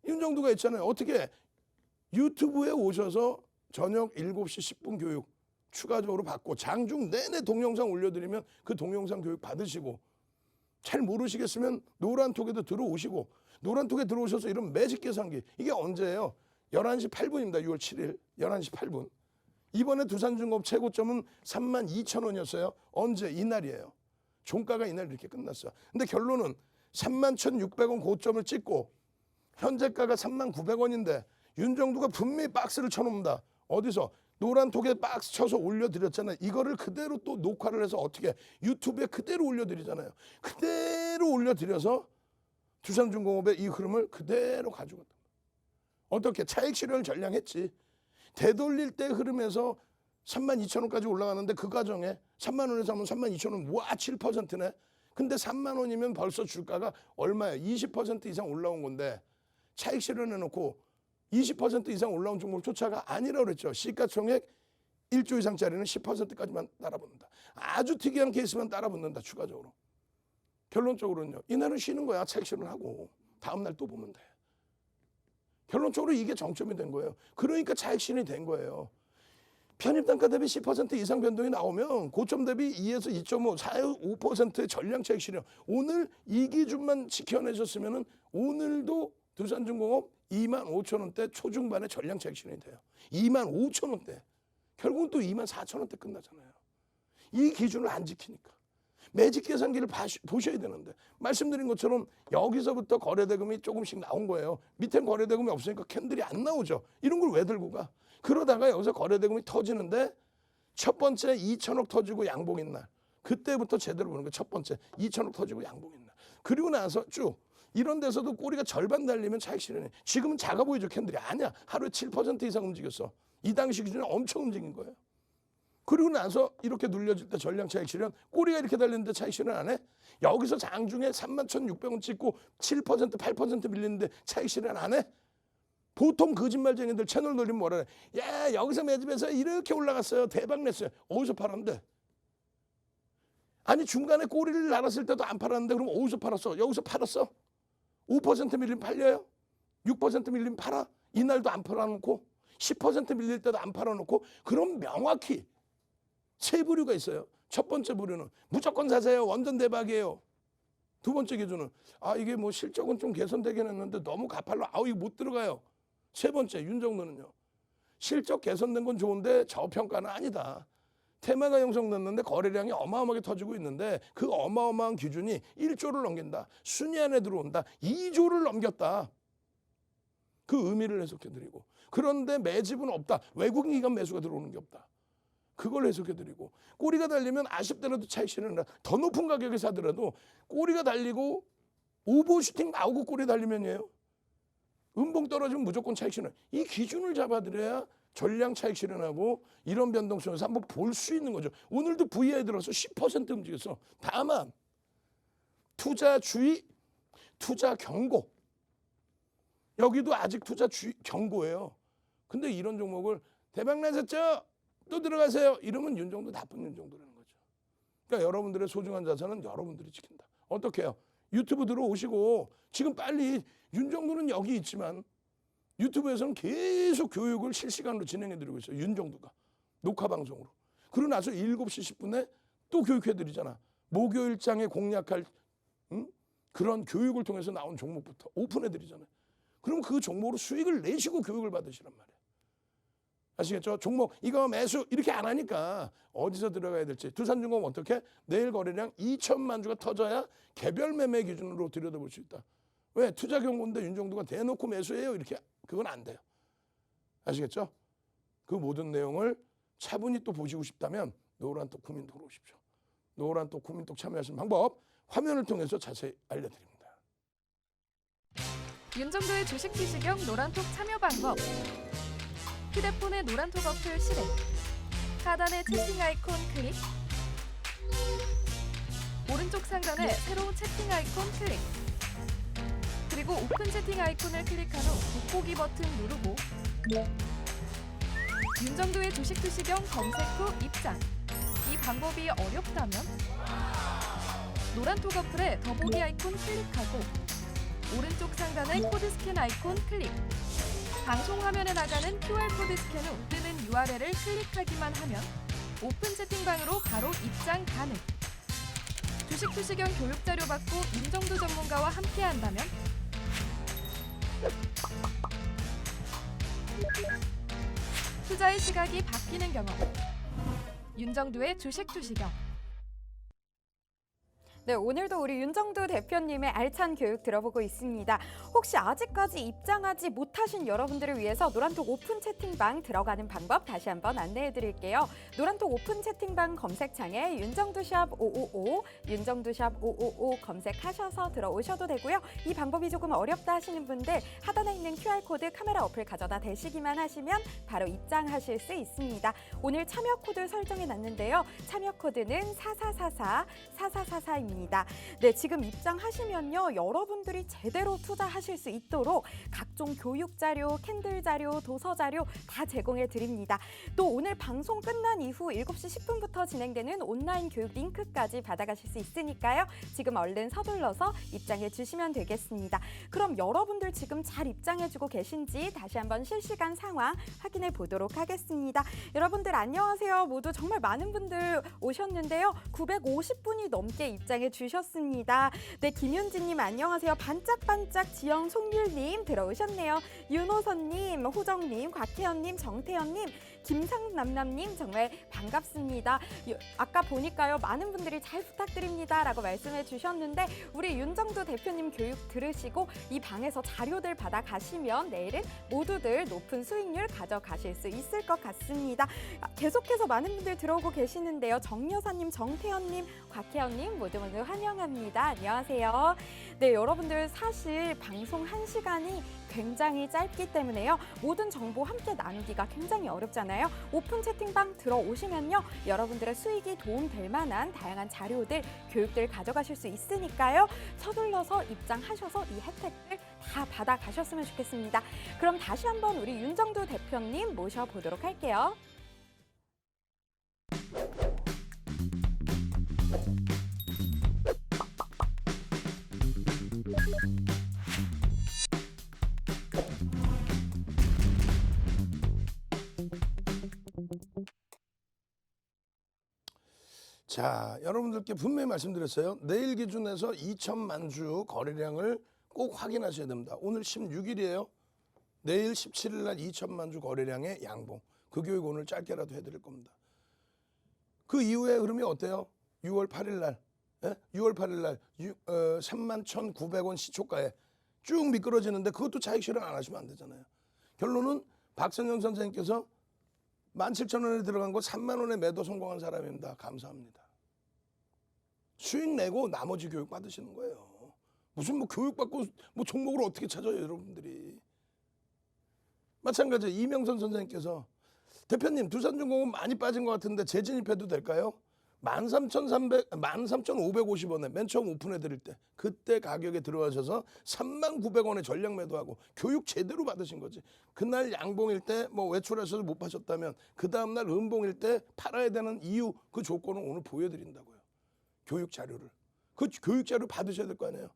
윤정도가 있잖아요. 어떻게 유튜브에 오셔서 저녁 7시 10분 교육 추가적으로 받고 장중 내내 동영상 올려드리면 그 동영상 교육 받으시고 잘 모르시겠으면 노란톡에도 들어오시고 노란톡에 들어오셔서 이런 매직 계산기 이게 언제예요? 11시 8분입니다. 6월 7일 11시 8분. 이번에 두산중공업 최고점은 32,000원이었어요. 언제? 이날이에요. 종가가 이날 이렇게 끝났어요. 근데 결론은 31,600원 고점을 찍고 현재가가 39,900원인데 윤정두가 분명히 박스를 쳐놓습니다. 어디서? 노란톡에 박스 쳐서 올려드렸잖아요. 이거를 그대로 또 녹화를 해서 어떻게 유튜브에 그대로 올려드리잖아요. 그대로 올려드려서 두산중공업의 이 흐름을 그대로 가지고 왔다. 어떻게? 차익 실현을 전량했지. 되돌릴 때 흐름에서 32,000원까지 올라가는데 그 과정에 3만 원에서 하면 32,000원 와 7%네. 근데 3만 원이면 벌써 주가가 얼마예요? 20% 이상 올라온 건데 차익 실현해놓고 20% 이상 올라온 종목 쫓아가 아니라고 그랬죠. 시가총액 1조 이상짜리는 10%까지만 따라붙는다. 아주 특이한 케이스만 따라붙는다. 추가적으로. 결론적으로는요. 이날은 쉬는 거야. 차익 실현하고 다음 날 또 보면 돼. 결론적으로 이게 정점이 된 거예요. 그러니까 차익 실현이 된 거예요. 편입단가 대비 10% 이상 변동이 나오면 고점 대비 2에서 2.5, 4, 5%의 전량 차익 실현. 오늘 이 기준만 지켜내셨으면 오늘도 두산중공업 25,000원대 초중반의 전량 차익 실현이 돼요. 25,000원대. 결국은 또 24,000원대 끝나잖아요. 이 기준을 안 지키니까. 매직 계산기를 보셔야 되는데 말씀드린 것처럼 여기서부터 거래대금이 조금씩 나온 거예요. 밑엔 거래대금이 없으니까 캔들이 안 나오죠. 이런 걸 왜 들고 가? 그러다가 여기서 거래대금이 터지는데 첫 번째 2천억 터지고 양봉인 날. 그때부터 제대로 보는 거예요. 첫 번째 2천억 터지고 양봉인 날. 그리고 나서 쭉 이런 데서도 꼬리가 절반 달리면 차익 실현해. 지금은 작아 보이죠. 캔들이. 아니야. 하루에 7% 이상 움직였어. 이 당시 기준에 엄청 움직인 거예요. 그리고 나서 이렇게 눌려질 때 전량 차익 실현, 꼬리가 이렇게 달리는데 차익 실현 안 해? 여기서 장중에 31,600원 찍고 7%, 8% 밀리는데 차익 실현 안 해? 보통 거짓말쟁이들 채널 돌리면 뭐라 해? 야, 여기서 매집해서 이렇게 올라갔어요. 대박 냈어요. 어디서 팔았는데? 아니 중간에 꼬리를 날았을 때도 안 팔았는데 그럼 어디서 팔았어? 여기서 팔았어? 5% 밀리면 팔려요? 6% 밀리면 팔아? 이날도 안 팔아놓고 10% 밀릴 때도 안 팔아놓고 그럼 명확히 세 부류가 있어요. 첫 번째 부류는 무조건 사세요. 완전 대박이에요. 두 번째 기준은 아 이게 뭐 실적은 좀 개선되긴 했는데 너무 가팔로 아우 이거 못 들어가요. 세 번째 윤정도는요. 실적 개선된 건 좋은데 저평가는 아니다. 테마가 형성됐는데 거래량이 어마어마하게 터지고 있는데 그 어마어마한 기준이 1조를 넘긴다. 순위 안에 들어온다. 2조를 넘겼다. 그 의미를 해석해드리고 그런데 매집은 없다. 외국인 기관 매수가 들어오는 게 없다. 그걸 해석해드리고 꼬리가 달리면 아쉽더라도 차익 실현을 더 높은 가격에 사더라도 꼬리가 달리고 오버슈팅 나오고 꼬리 달리면이에요. 음봉 떨어지면 무조건 차익 실현. 이 기준을 잡아드려야 전량 차익 실현하고 이런 변동성에서 한번 볼 수 있는 거죠. 오늘도 VI 들어서 10% 움직였어. 다만 투자 주의, 투자 경고. 여기도 아직 투자 주의 경고예요. 근데 이런 종목을 대박 나셨죠? 또 들어가세요. 이러면 윤정도 나쁜 윤정도라는 거죠. 그러니까 여러분들의 소중한 자산은 여러분들이 지킨다. 어떻게 해요? 유튜브 들어오시고 지금 빨리 윤정도는 여기 있지만 유튜브에서는 계속 교육을 실시간으로 진행해드리고 있어요. 윤정도가. 녹화방송으로. 그러고 나서 7시 10분에 또 교육해드리잖아. 목요일장에 공략할 그런 교육을 통해서 나온 종목부터 오픈해드리잖아요. 그럼 그 종목으로 수익을 내시고 교육을 받으시란 말이에요. 아시겠죠? 종목 이거 매수 이렇게 안 하니까 어디서 들어가야 될지. 두산중공업 어떻게? 내일 거래량 2천만 주가 터져야 개별 매매 기준으로 들여다볼 수 있다. 왜? 투자 경고인데 윤정도가 대놓고 매수해요. 이렇게 그건 안 돼요. 아시겠죠? 그 모든 내용을 차분히 또 보시고 싶다면 노란 또 국민 들어오십시오. 노란톡, 국민톡 참여하시는 방법 화면을 통해서 자세히 알려드립니다. 윤정도의 주식 비시경 노란톡 참여 방법. 휴대폰의 노란톡 어플 실행. 하단의 채팅 아이콘 클릭. 오른쪽 상단에 새로운 채팅 아이콘 클릭. 그리고 오픈 채팅 아이콘을 클릭한 후 돋보기 버튼 누르고 윤정도의 주식 비시경 검색 후 입장. 이 방법이 어렵다면 노란톡 어플에 더보기 아이콘 클릭하고 오른쪽 상단의 코드 스캔 아이콘 클릭. 방송 화면에 나가는 QR코드 스캔 후 뜨는 URL을 클릭하기만 하면 오픈 채팅방으로 바로 입장 가능. 주식 투시경 교육 자료 받고 윤정도 전문가와 함께 한다면 투자의 시각이 바뀌는 경험. 윤정도의 주식 투시경. 네, 오늘도 우리 윤정도 대표님의 알찬 교육 들어보고 있습니다. 혹시 아직까지 입장하지 못하신 여러분들을 위해서 노란톡 오픈 채팅방 들어가는 방법 다시 한번 안내해 드릴게요. 노란톡 오픈 채팅방 검색창에 윤정도샵 555, 윤정도샵 555 검색하셔서 들어오셔도 되고요. 이 방법이 조금 어렵다 하시는 분들 하단에 있는 QR코드 카메라 어플 가져다 대시기만 하시면 바로 입장하실 수 있습니다. 오늘 참여 코드 설정해 놨는데요. 참여 코드는 4444-4444입니다. 네, 지금 입장하시면요. 여러분들이 제대로 투자하실 수 있도록 각종 교육 자료, 캔들 자료, 도서 자료 다 제공해 드립니다. 또 오늘 방송 끝난 이후 7시 10분부터 진행되는 온라인 교육 링크까지 받아가실 수 있으니까요. 지금 얼른 서둘러서 입장해 주시면 되겠습니다. 그럼 여러분들 지금 잘 입장해 주고 계신지 다시 한번 실시간 상황 확인해 보도록 하겠습니다. 여러분들 안녕하세요. 모두 정말 많은 분들 오셨는데요. 950분이 넘게 입장해 주셨습니다. 네, 김윤지님 안녕하세요. 반짝반짝 지영 송율님 들어오셨네요. 윤호선님, 호정님, 곽혜연님, 정태연님, 김상남남님 정말 반갑습니다. 아까 보니까요 많은 분들이 잘 부탁드립니다 라고 말씀해 주셨는데 우리 윤정도 대표님 교육 들으시고 이 방에서 자료들 받아 가시면 내일은 모두들 높은 수익률 가져가실 수 있을 것 같습니다. 계속해서 많은 분들 들어오고 계시는데요. 정여사님, 정태연님, 곽혜연님 모두 환영합니다. 안녕하세요. 네, 여러분들 사실 방송 1시간이 굉장히 짧기 때문에요. 모든 정보 함께 나누기가 굉장히 어렵잖아요. 오픈 채팅방 들어오시면요. 여러분들의 수익이 도움될 만한 다양한 자료들, 교육들 가져가실 수 있으니까요. 서둘러서 입장하셔서 이 혜택들 다 받아가셨으면 좋겠습니다. 그럼 다시 한번 우리 윤정도 대표님 모셔보도록 할게요. 자, 여러분들께 분명히 말씀드렸어요. 내일 기준에서 2천만 주 거래량을 꼭 확인하셔야 됩니다. 오늘 16일이에요. 내일 17일 날 2천만 주 거래량의 양봉. 그 교육 오늘 짧게라도 해드릴 겁니다. 그 이후의 흐름이 어때요? 6월 8일 날, 6월 8일 날 31,900원 시초가에 쭉 미끄러지는데 그것도 차익 실현 안 하시면 안 되잖아요. 결론은 박선영 선생님께서 17,000원에 들어간 거 3만 원에 매도 성공한 사람입니다. 감사합니다. 수익 내고 나머지 교육 받으시는 거예요. 무슨 뭐 교육 받고 뭐 종목을 어떻게 찾아요, 여러분들이. 마찬가지 이명선 선생님께서 대표님 두산중공업 많이 빠진 것 같은데 재진입해도 될까요? 13,550원에 맨 처음 오픈해 드릴 때 그때 가격에 들어가셔서 39,000원에 전량 매도하고 교육 제대로 받으신 거지. 그날 양봉일 때 뭐 외출하셔서 못 파셨다면 그 다음날 음봉일 때 팔아야 되는 이유 그 조건을 오늘 보여드린다고요. 교육 자료를. 그 교육 자료 받으셔야 될 거 아니에요.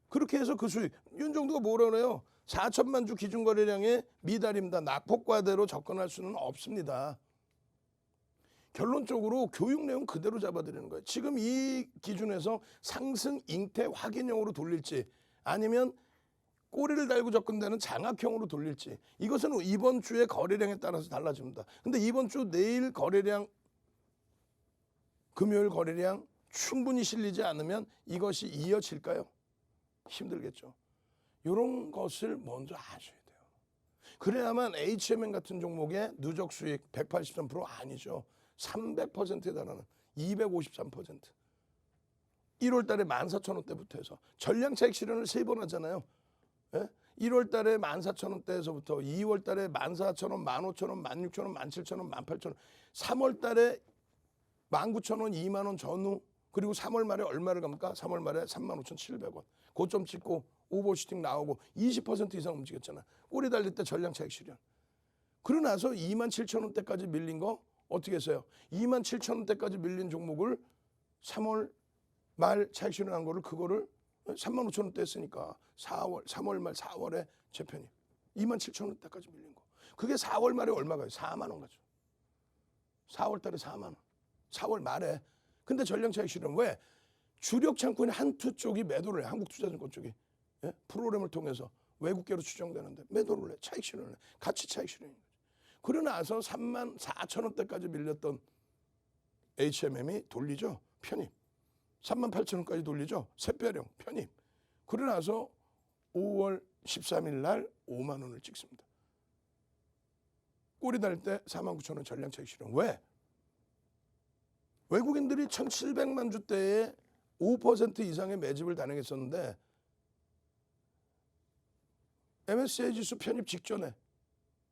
그렇게 해서 그 수익. 윤정도가 뭐라 그래요? 4천만 주 기준 거래량의 미달입니다. 낙폭과대로 접근할 수는 없습니다. 결론적으로 교육 내용 그대로 잡아드리는 거예요. 지금 이 기준에서 상승 잉태 확인형으로 돌릴지 아니면 꼬리를 달고 접근되는 장악형으로 돌릴지 이것은 이번 주의 거래량에 따라서 달라집니다. 근데 이번 주 내일 거래량, 금요일 거래량 충분히 실리지 않으면 이것이 이어질까요? 힘들겠죠. 이런 것을 먼저 아셔야 돼요. 그래야만 HMM 같은 종목의 누적 수익 183% 아니죠. 300%에 달하는 253%. 1월 달에 14,000원대부터 해서 전량 차익 실현을 3번 하잖아요. 예? 1월 달에 14,000원대에서부터 2월 달에 14,000원, 15,000원, 16,000원, 17,000원, 18,000원, 3월 달에 19,000원, 2만 원 전후, 그리고 3월 말에 얼마를 갑니까? 3월 말에 35,700원. 고점 찍고 오버슈팅 나오고 20% 이상 움직였잖아. 꼬리 달릴 때 전량 차익 실현. 그러고 나서 27,000원대까지 밀린 거 어떻게 했어요? 27,000원대까지 밀린 종목을 3월 말 차익 실현한 거를 그거를 35,000원대 했으니까 3월 말 4월에 재편입. 27,000원대까지 밀린 거. 그게 4월 말에 얼마가요? 4만 원 가죠. 4월 달에 4만 원. 4월 말에. 근데 전량 차익 실현 왜? 주력 창구인 한투 쪽이 매도를 해. 한국투자증권 쪽이. 예? 프로그램을 통해서 외국계로 추정되는데 매도를 해. 차익 실현을 해. 같이 차익 실현인 거죠. 그러고 나서 34,000원대까지 밀렸던 HMM이 돌리죠. 편입. 38,000원까지 돌리죠. 샛별형 편입. 그러고 나서 5월 13일 날 5만 원을 찍습니다. 꼬리 달 때 49,000원 전량 차익 실현. 왜? 외국인들이 1,700만 주대에 5% 이상의 매집을 단행했었는데 MSCI 지수 편입 직전에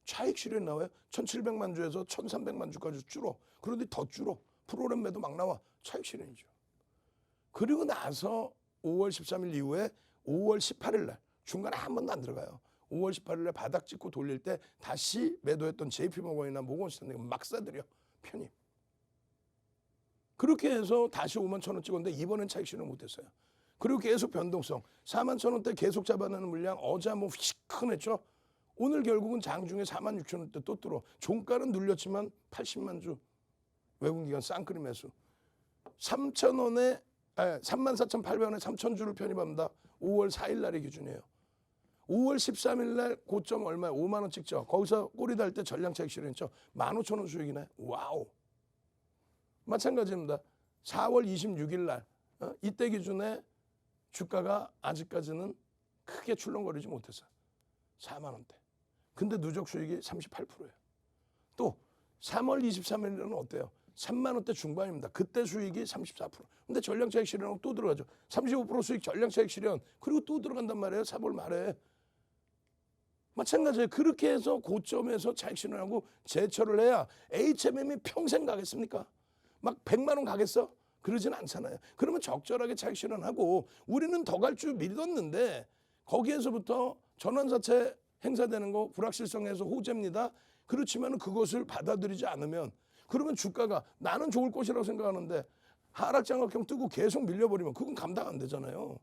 차익 실현이 나와요. 1,700만 주에서 1,300만 주까지 줄어. 그런데 더 줄어. 프로그램 매도 막 나와. 차익 실현이죠. 그리고 나서 5월 13일 이후에 5월 18일 날 중간에 한 번도 안 들어가요. 5월 18일 날 바닥 찍고 돌릴 때 다시 매도했던 JP모건이나 모건스탠리 막 사들여. 편입. 그렇게 해서 다시 5만 1,000원 찍었는데 이번엔 차익 실현 못했어요. 그리고 계속 변동성. 4만 1,000원대 계속 잡아내는 물량 어제 한번 시큰했죠. 오늘 결국은 장중에 4만 6,000원대 또 뚫어. 종가는 눌렸지만 80만 주 외국기관 쌍끌이 매수. 3,000원에 34,800원에 3,000주를 편입합니다. 5월 4일 날의 기준이에요. 5월 13일 날 고점 얼마에 5만 원 찍죠. 거기서 꼬리 달 때 전량 차익 실현했죠. 15,000원 수익이네. 와우. 마찬가지입니다. 4월 26일 날 이때 기준에 주가가 아직까지는 크게 출렁거리지 못했어요. 4만 원대. 근데 누적 수익이 38%예요. 또 3월 23일은 어때요? 3만 원대 중반입니다. 그때 수익이 34%. 근데 전량 차익 실현하고 또 들어가죠. 35% 수익 전량 차익 실현. 그리고 또 들어간단 말이에요. 4월 말에. 마찬가지예요. 그렇게 해서 고점에서 차익 실현하고 재철을 해야 HMM이 평생 가겠습니까? 막 100만 원 가겠어? 그러진 않잖아요. 그러면 적절하게 차익 실현하고 우리는 더 갈 줄 믿었는데 거기에서부터 전환사채 행사되는 거 불확실성에서 호재입니다. 그렇지만 그것을 받아들이지 않으면 그러면 주가가 나는 좋을 것이라고 생각하는데 하락장악형 뜨고 계속 밀려버리면 그건 감당 안 되잖아요.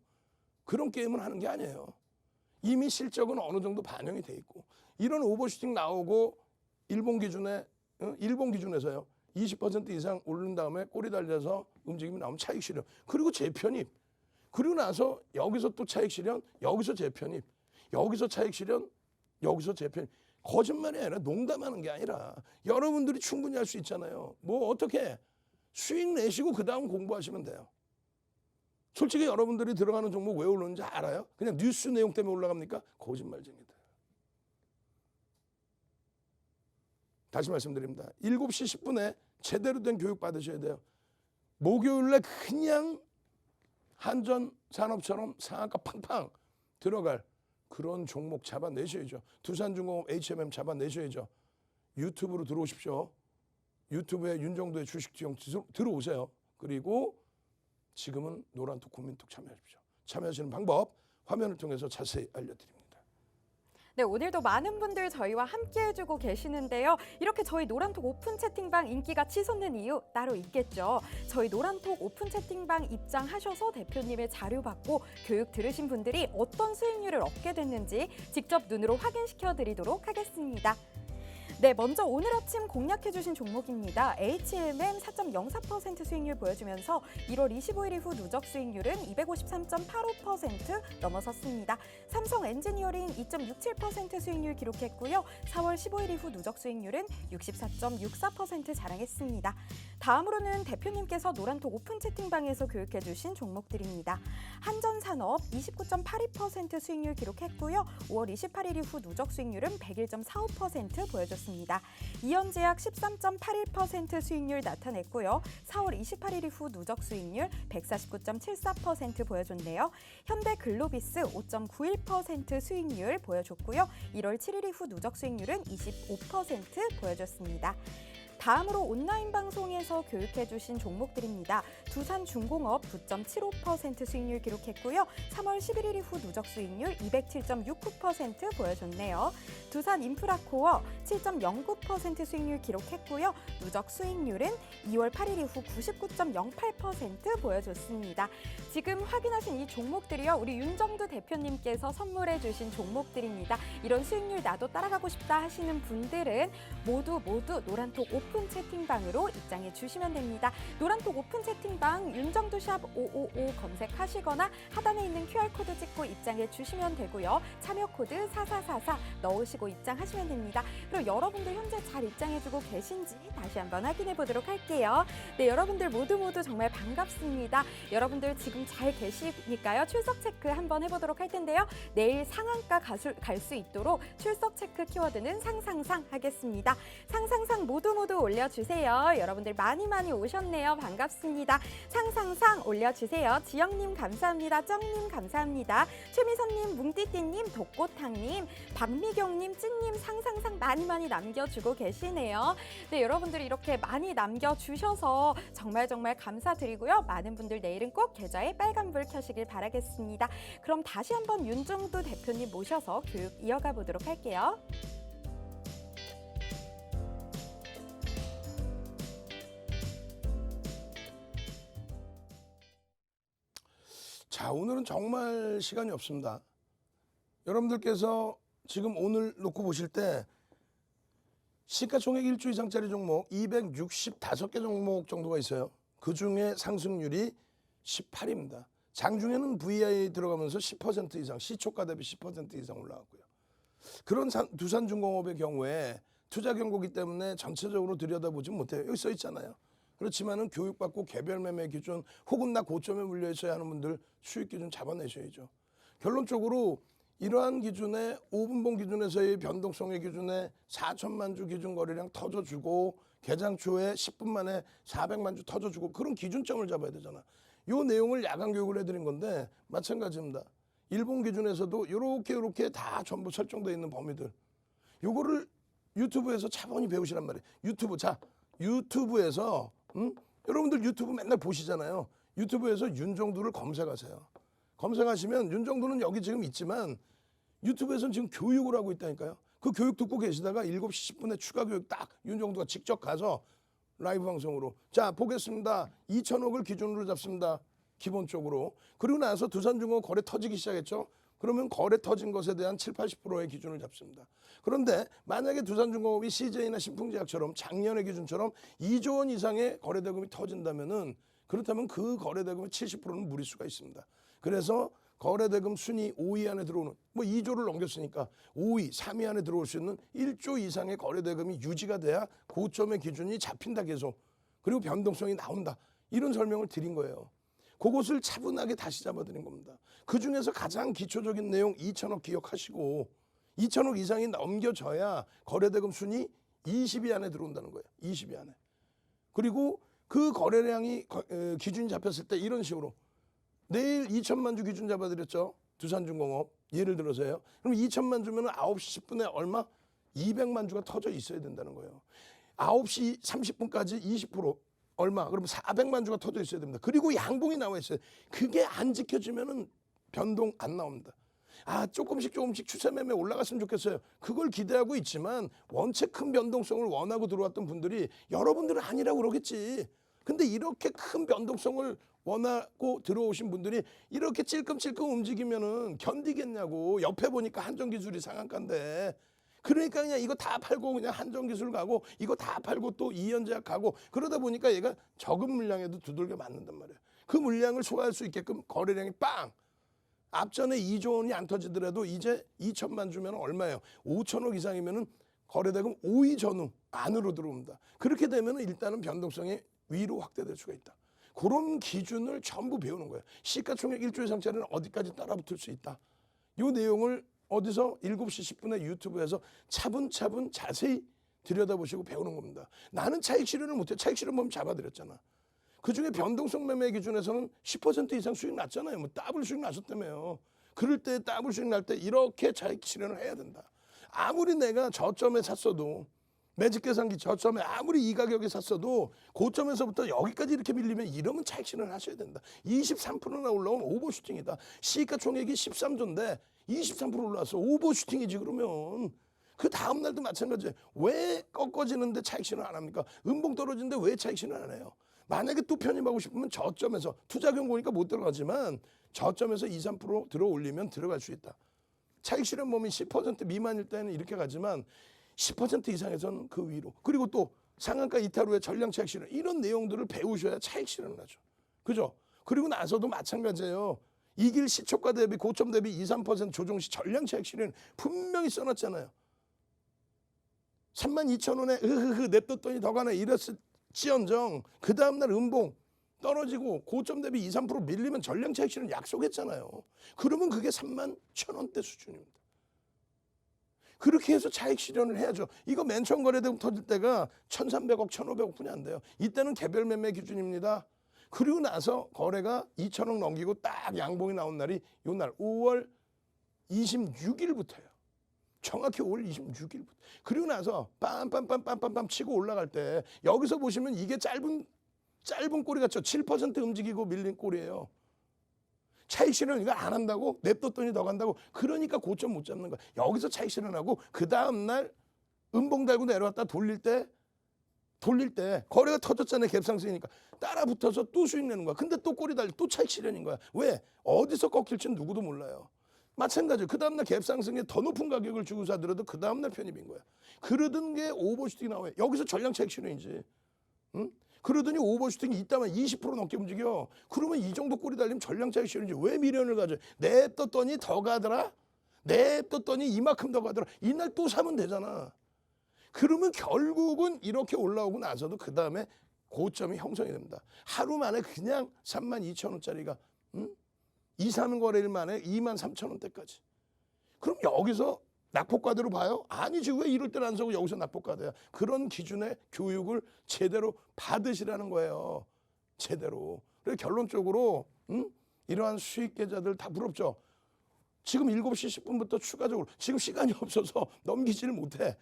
그런 게임은 하는 게 아니에요. 이미 실적은 어느 정도 반영이 돼 있고 이런 오버슈팅 나오고 일본 기준에서요. 20% 이상 오른 다음에 꼬리 달려서 움직임이 나오면 차익 실현. 그리고 재편입. 그리고 나서 여기서 또 차익 실현, 여기서 재편입. 여기서 차익 실현, 여기서 재편입. 거짓말이 아니라 농담하는 게 아니라 여러분들이 충분히 할 수 있잖아요. 뭐 어떻게 수익 내시고 그 다음 공부하시면 돼요. 솔직히 여러분들이 들어가는 종목 왜 오르는지 알아요? 그냥 뉴스 내용 때문에 올라갑니까? 거짓말쟁이다. 다시 말씀드립니다. 7시 10분에 제대로 된 교육 받으셔야 돼요. 목요일에 그냥 한전산업처럼 상한가 팡팡 들어갈 그런 종목 잡아내셔야죠. 두산중공업 HMM 잡아내셔야죠. 유튜브로 들어오십시오. 유튜브에 윤정도의 주식투영 들어오세요. 그리고 지금은 노란톡 국민톡 참여하십시오. 참여하시는 방법 화면을 통해서 자세히 알려드립니다. 네, 오늘도 많은 분들 저희와 함께 해주고 계시는데요. 이렇게 저희 노란톡 오픈 채팅방 인기가 치솟는 이유 따로 있겠죠. 저희 노란톡 오픈 채팅방 입장하셔서 대표님의 자료 받고 교육 들으신 분들이 어떤 수익률을 얻게 됐는지 직접 눈으로 확인시켜 드리도록 하겠습니다. 네, 먼저 오늘 아침 공략해주신 종목입니다. HMM 4.04% 수익률 보여주면서 1월 25일 이후 누적 수익률은 253.85% 넘어섰습니다. 삼성 엔지니어링 2.67% 수익률 기록했고요. 4월 15일 이후 누적 수익률은 64.64% 자랑했습니다. 다음으로는 대표님께서 노란톡 오픈 채팅방에서 교육해주신 종목들입니다. 한전산업 29.82% 수익률 기록했고요. 5월 28일 이후 누적 수익률은 101.45% 보여줬습니다. 보여줬습니다. 이현제약 13.81% 수익률 나타냈고요. 4월 28일 이후 누적 수익률 149.74% 보여줬네요. 현대글로비스 5.91% 수익률 보여줬고요. 1월 7일 이후 누적 수익률은 25% 보여줬습니다. 다음으로 온라인 방송에서 교육해주신 종목들입니다. 두산중공업 9.75% 수익률 기록했고요. 3월 11일 이후 누적 수익률 207.69% 보여줬네요. 두산인프라코어 7.09% 수익률 기록했고요. 누적 수익률은 2월 8일 이후 99.08% 보여줬습니다. 지금 확인하신 이 종목들이요. 우리 윤정두 대표님께서 선물해 주신 종목들입니다. 이런 수익률 나도 따라가고 싶다 하시는 분들은 모두 노란톡 오픈 채팅방으로 입장해 주시면 됩니다. 노란톡 오픈 채팅방 윤정두샵 555 검색하시거나 하단에 있는 QR코드 찍고 입장해 주시면 되고요. 참여 코드 4444 넣으시고 입장하시면 됩니다. 그럼 여러분들 현재 잘 입장해주고 계신지 다시 한번 확인해 보도록 할게요. 네, 여러분들 모두 정말 반갑습니다. 여러분들 지금 잘 계시니까요. 출석 체크 한번 해보도록 할 텐데요. 내일 상한가 갈 수 있도록 출석 체크 키워드는 상상상 하겠습니다. 상상상 모두 올려주세요. 여러분들 많이 오셨네요. 반갑습니다. 상상상 올려주세요. 지영님 감사합니다. 쩡님 감사합니다. 최미선님, 뭉띠띠님, 독고탕님, 박미경님, 찐님 상상상 많이 남겨주고 계시네요. 네, 여러분들이 이렇게 많이 남겨주셔서 정말 감사드리고요. 많은 분들 내일은 꼭 계좌에 빨간불 켜시길 바라겠습니다. 그럼 다시 한번 윤정두 대표님 모셔서 교육 이어가 보도록 할게요. 자, 오늘은 정말 시간이 없습니다. 여러분들께서 지금 오늘 놓고 보실 때 시가총액 1조 이상짜리 종목 265개 종목 정도가 있어요. 그중에 상승률이 18입니다. 장중에는 VI 들어가면서 10% 이상, 시초가 대비 10% 이상 올라갔고요. 그런 두산중공업의 경우에 투자 경고기 때문에 전체적으로 들여다보지 못해요. 여기 써 있잖아요. 그렇지만은 교육받고 개별 매매 기준 혹은 나 고점에 물려 있어야 하는 분들 수익 기준 잡아내셔야죠. 결론적으로 이러한 기준에 5분봉 기준에서의 변동성의 기준에 4천만 주 기준 거래량 터져주고 개장 초에 10분 만에 400만 주 터져주고 그런 기준점을 잡아야 되잖아. 요 내용을 야간 교육을 해드린 건데 마찬가지입니다. 일본 기준에서도 요렇게 다 전부 설정되어 있는 범위들. 요거를 유튜브에서 차분히 배우시란 말이에요. 유튜브에서 여러분들 유튜브 맨날 보시잖아요. 유튜브에서 윤정두를 검색하세요. 검색하시면 윤정두는 여기 지금 있지만 유튜브에서는 지금 교육을 하고 있다니까요. 그 교육 듣고 계시다가 7시 10분에 추가 교육 딱 윤정두가 직접 가서 라이브 방송으로 자 보겠습니다. 2천억을 기준으로 잡습니다. 기본적으로. 그리고 나서 두산중공업 거래 터지기 시작했죠. 그러면 거래 터진 것에 대한 70-80%의 기준을 잡습니다. 그런데 만약에 두산중공업이 CJ나 신풍제약처럼 작년의 기준처럼 2조 원 이상의 거래대금이 터진다면은 그렇다면 그 거래대금의 70%는 무리수가 있습니다. 그래서 거래대금 순위 5위 안에 들어오는 2조를 넘겼으니까 5위, 3위 안에 들어올 수 있는 1조 이상의 거래대금이 유지가 돼야 고점의 기준이 잡힌다 계속. 그리고 변동성이 나온다. 이런 설명을 드린 거예요. 그것을 차분하게 다시 잡아드린 겁니다. 그중에서 가장 기초적인 내용 2천억 기억하시고 2천억 이상이 넘겨져야 거래대금 순위 20위 안에 들어온다는 거예요. 20위 안에. 그리고 그 거래량이 기준이 잡혔을 때 이런 식으로 내일 2천만 주 기준 잡아드렸죠. 두산중공업. 예를 들어서요. 그럼 2천만 주면 9시 10분에 얼마? 200만 주가 터져 있어야 된다는 거예요. 9시 30분까지 20% 얼마? 그러면 400만 주가 터져 있어야 됩니다. 그리고 양봉이 나와 있어요. 그게 안 지켜지면은 변동 안 나옵니다. 조금씩 추세 매매 올라갔으면 좋겠어요. 그걸 기대하고 있지만 원체 큰 변동성을 원하고 들어왔던 분들이 여러분들은 아니라고 그러겠지. 근데 이렇게 큰 변동성을 원하고 들어오신 분들이 이렇게 찔끔찔끔 움직이면은 견디겠냐고. 옆에 보니까 한정기술이 상한가인데. 그러니까 그냥 이거 다 팔고 그냥 한정기술 가고 이거 다 팔고 또 이현제약 가고 그러다 보니까 얘가 적은 물량에도 두들겨 맞는단 말이에요. 그 물량을 소화할 수 있게끔 거래량이 빵! 앞전에 2조 원이 안 터지더라도 이제 2천만 주면 얼마예요? 5천억 이상이면은 거래대금 5위 전후 안으로 들어옵니다. 그렇게 되면은 일단은 변동성이 위로 확대될 수가 있다. 그런 기준을 전부 배우는 거예요. 시가총액 1조 이상짜리는 어디까지 따라붙을 수 있다. 이 내용을 어디서 7시 10분에 유튜브에서 차분차분 자세히 들여다보시고 배우는 겁니다. 나는 차익 실현을 못해. 차익 실현 보면 잡아드렸잖아. 그중에 변동성 매매 기준에서는 10% 이상 수익 났잖아요. 뭐 더블 수익 나셨다며요. 그럴 때 더블 수익 날 때 이렇게 차익 실현을 해야 된다. 아무리 내가 저점에 샀어도 매직 계산기 저점에 아무리 이 가격에 샀어도 고점에서부터 여기까지 이렇게 밀리면 이러면 차익 실현을 하셔야 된다. 23%나 올라온 오버슈팅이다. 시가 총액이 13조인데 23% 올라왔어. 오버슈팅이지 그러면. 그 다음 날도 마찬가지예요. 왜 꺾어지는데 차익 실현 안 합니까? 음봉 떨어지는데 왜 차익 실현 안 해요? 만약에 또 편입하고 싶으면 저점에서 투자 경고니까 못 들어가지만 저점에서 2, 3% 들어 올리면 들어갈 수 있다. 차익 실현 범위 10% 미만일 때는 이렇게 가지만 10% 이상에서는 그 위로. 그리고 또 상한가 이탈 후에 전량 차익 실현 이런 내용들을 배우셔야 차익 실현을 하죠. 그죠? 그리고 나서도 마찬가지예요. 이 길 시초가 대비 고점 대비 2, 3% 조정 시 전량 차익 실현 분명히 써놨잖아요. 32,000원에 냅뒀더니 더 가네 이랬을지언정 그 다음날 음봉 떨어지고 고점 대비 2, 3% 밀리면 전량 차익 실현 약속했잖아요. 그러면 그게 31,000원대 수준입니다. 그렇게 해서 차익 실현을 해야죠. 이거 맨 처음 거래되고 터질 때가 1,300억, 1,500억 분이 안 돼요. 이때는 개별 매매 기준입니다. 그리고 나서 거래가 2,000억 넘기고 딱 양봉이 나온 날이 요 날 5월 26일부터예요. 정확히 5월 26일부터. 그리고 나서 빰빰빰빰빰빰 치고 올라갈 때 여기서 보시면 이게 짧은 꼬리 같죠. 7% 움직이고 밀린 꼬리예요. 차익 실현 이거 안 한다고 냅뒀더니 더 간다고. 그러니까 고점 못 잡는 거야. 여기서 차익 실현하고 그 다음 날 음봉 달고 내려왔다 돌릴 때 거래가 터졌잖아요. 갭상승이니까 따라 붙어서 또 수익 내는 거야. 근데 또 꼬리 달리 또 차익 실현인 거야. 왜? 어디서 꺾일지는 누구도 몰라요. 마찬가지로 그 다음날 갭상승에 더 높은 가격을 주고 사더라도 그 다음날 편입인 거야. 그러던 게 오버슈팅이 나와요. 여기서 전량 차익 실현이지. 응? 그러더니 오버슈팅이 이따만 20% 넘게 움직여. 그러면 이 정도 꼬리 달리면 전량 차익 실현이지. 왜 미련을 가져? 냅뒀더니 더 가더라? 냅뒀더니 이만큼 더 가더라? 이날 또 사면 되잖아. 그러면 결국은 이렇게 올라오고 나서도 그 다음에 고점이 형성이 됩니다. 하루 만에 그냥 32,000원짜리가 2, 3일 거래일 만에 23,000원대까지. 그럼 여기서 낙폭과대로 봐요? 아니지. 왜 이럴 때는 안 사고 여기서 낙폭과대야. 그런 기준의 교육을 제대로 받으시라는 거예요. 제대로. 그래서 결론적으로 이러한 수익 계좌들 다 부럽죠. 지금 7시 10분부터 추가적으로 지금 시간이 없어서 넘기지를 못해.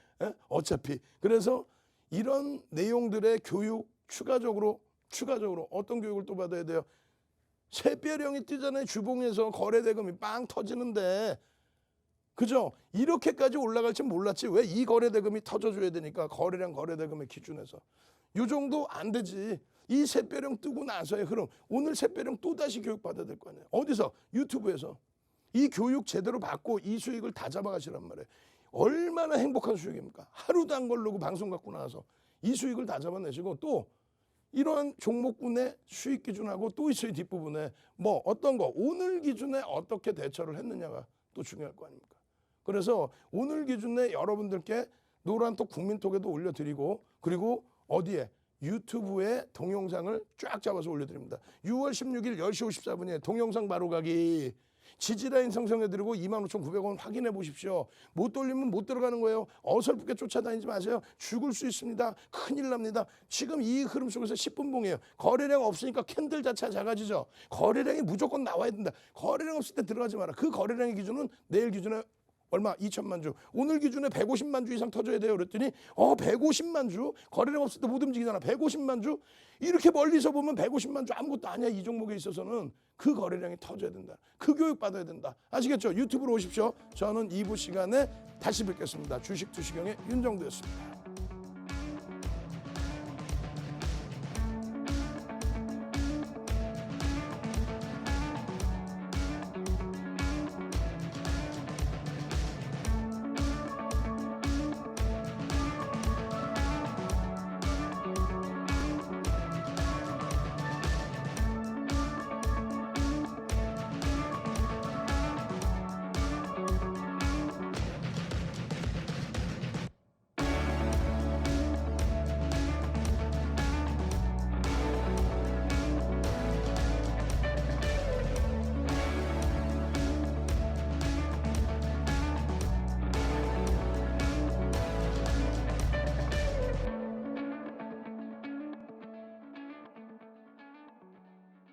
어차피. 그래서 이런 내용들의 교육 추가적으로 어떤 교육을 또 받아야 돼요? 새별형이 뜨잖아요. 주봉에서 거래대금이 빵 터지는데 그죠? 이렇게까지 올라갈 줄 몰랐지. 왜? 이 거래대금이 터져줘야 되니까 거래량 거래대금의 기준에서. 요 정도 안 되지. 이 새별형 뜨고 나서의 흐름. 오늘 새별형 또다시 교육받아야 될 거 아니에요. 어디서? 유튜브에서. 이 교육 제대로 받고 이 수익을 다 잡아가시란 말이에요. 얼마나 행복한 수익입니까? 하루도 안 걸르고 방송 갖고 나와서 이 수익을 다 잡아내시고 또 이러한 종목군의 수익 기준하고 또 있어요. 뒷부분에 뭐 어떤 거 오늘 기준에 어떻게 대처를 했느냐가 또 중요할 거 아닙니까? 그래서 오늘 기준에 여러분들께 노란톡 국민톡에도 올려드리고 그리고 어디에? 유튜브에 동영상을 쫙 잡아서 올려드립니다. 6월 16일 10시 54분에 동영상 바로 가기. 지지라인 생성해드리고 25,900원 확인해 보십시오. 못 돌리면 못 들어가는 거예요. 어설프게 쫓아다니지 마세요. 죽을 수 있습니다. 큰일 납니다. 지금 이 흐름 속에서 10분봉이에요. 거래량 없으니까 캔들 자체가 작아지죠. 거래량이 무조건 나와야 된다. 거래량 없을 때 들어가지 마라. 그 거래량의 기준은 내일 기준에 얼마? 2천만 주. 오늘 기준에 150만 주 이상 터져야 돼요. 그랬더니 150만 주? 거래량 없을 때 못 움직이잖아. 150만 주? 이렇게 멀리서 보면 150만 주 아무것도 아니야. 이 종목에 있어서는 그 거래량이 터져야 된다. 그 교육 받아야 된다. 아시겠죠? 유튜브로 오십시오. 저는 2부 시간에 다시 뵙겠습니다. 주식 투시경의 윤정도였습니다.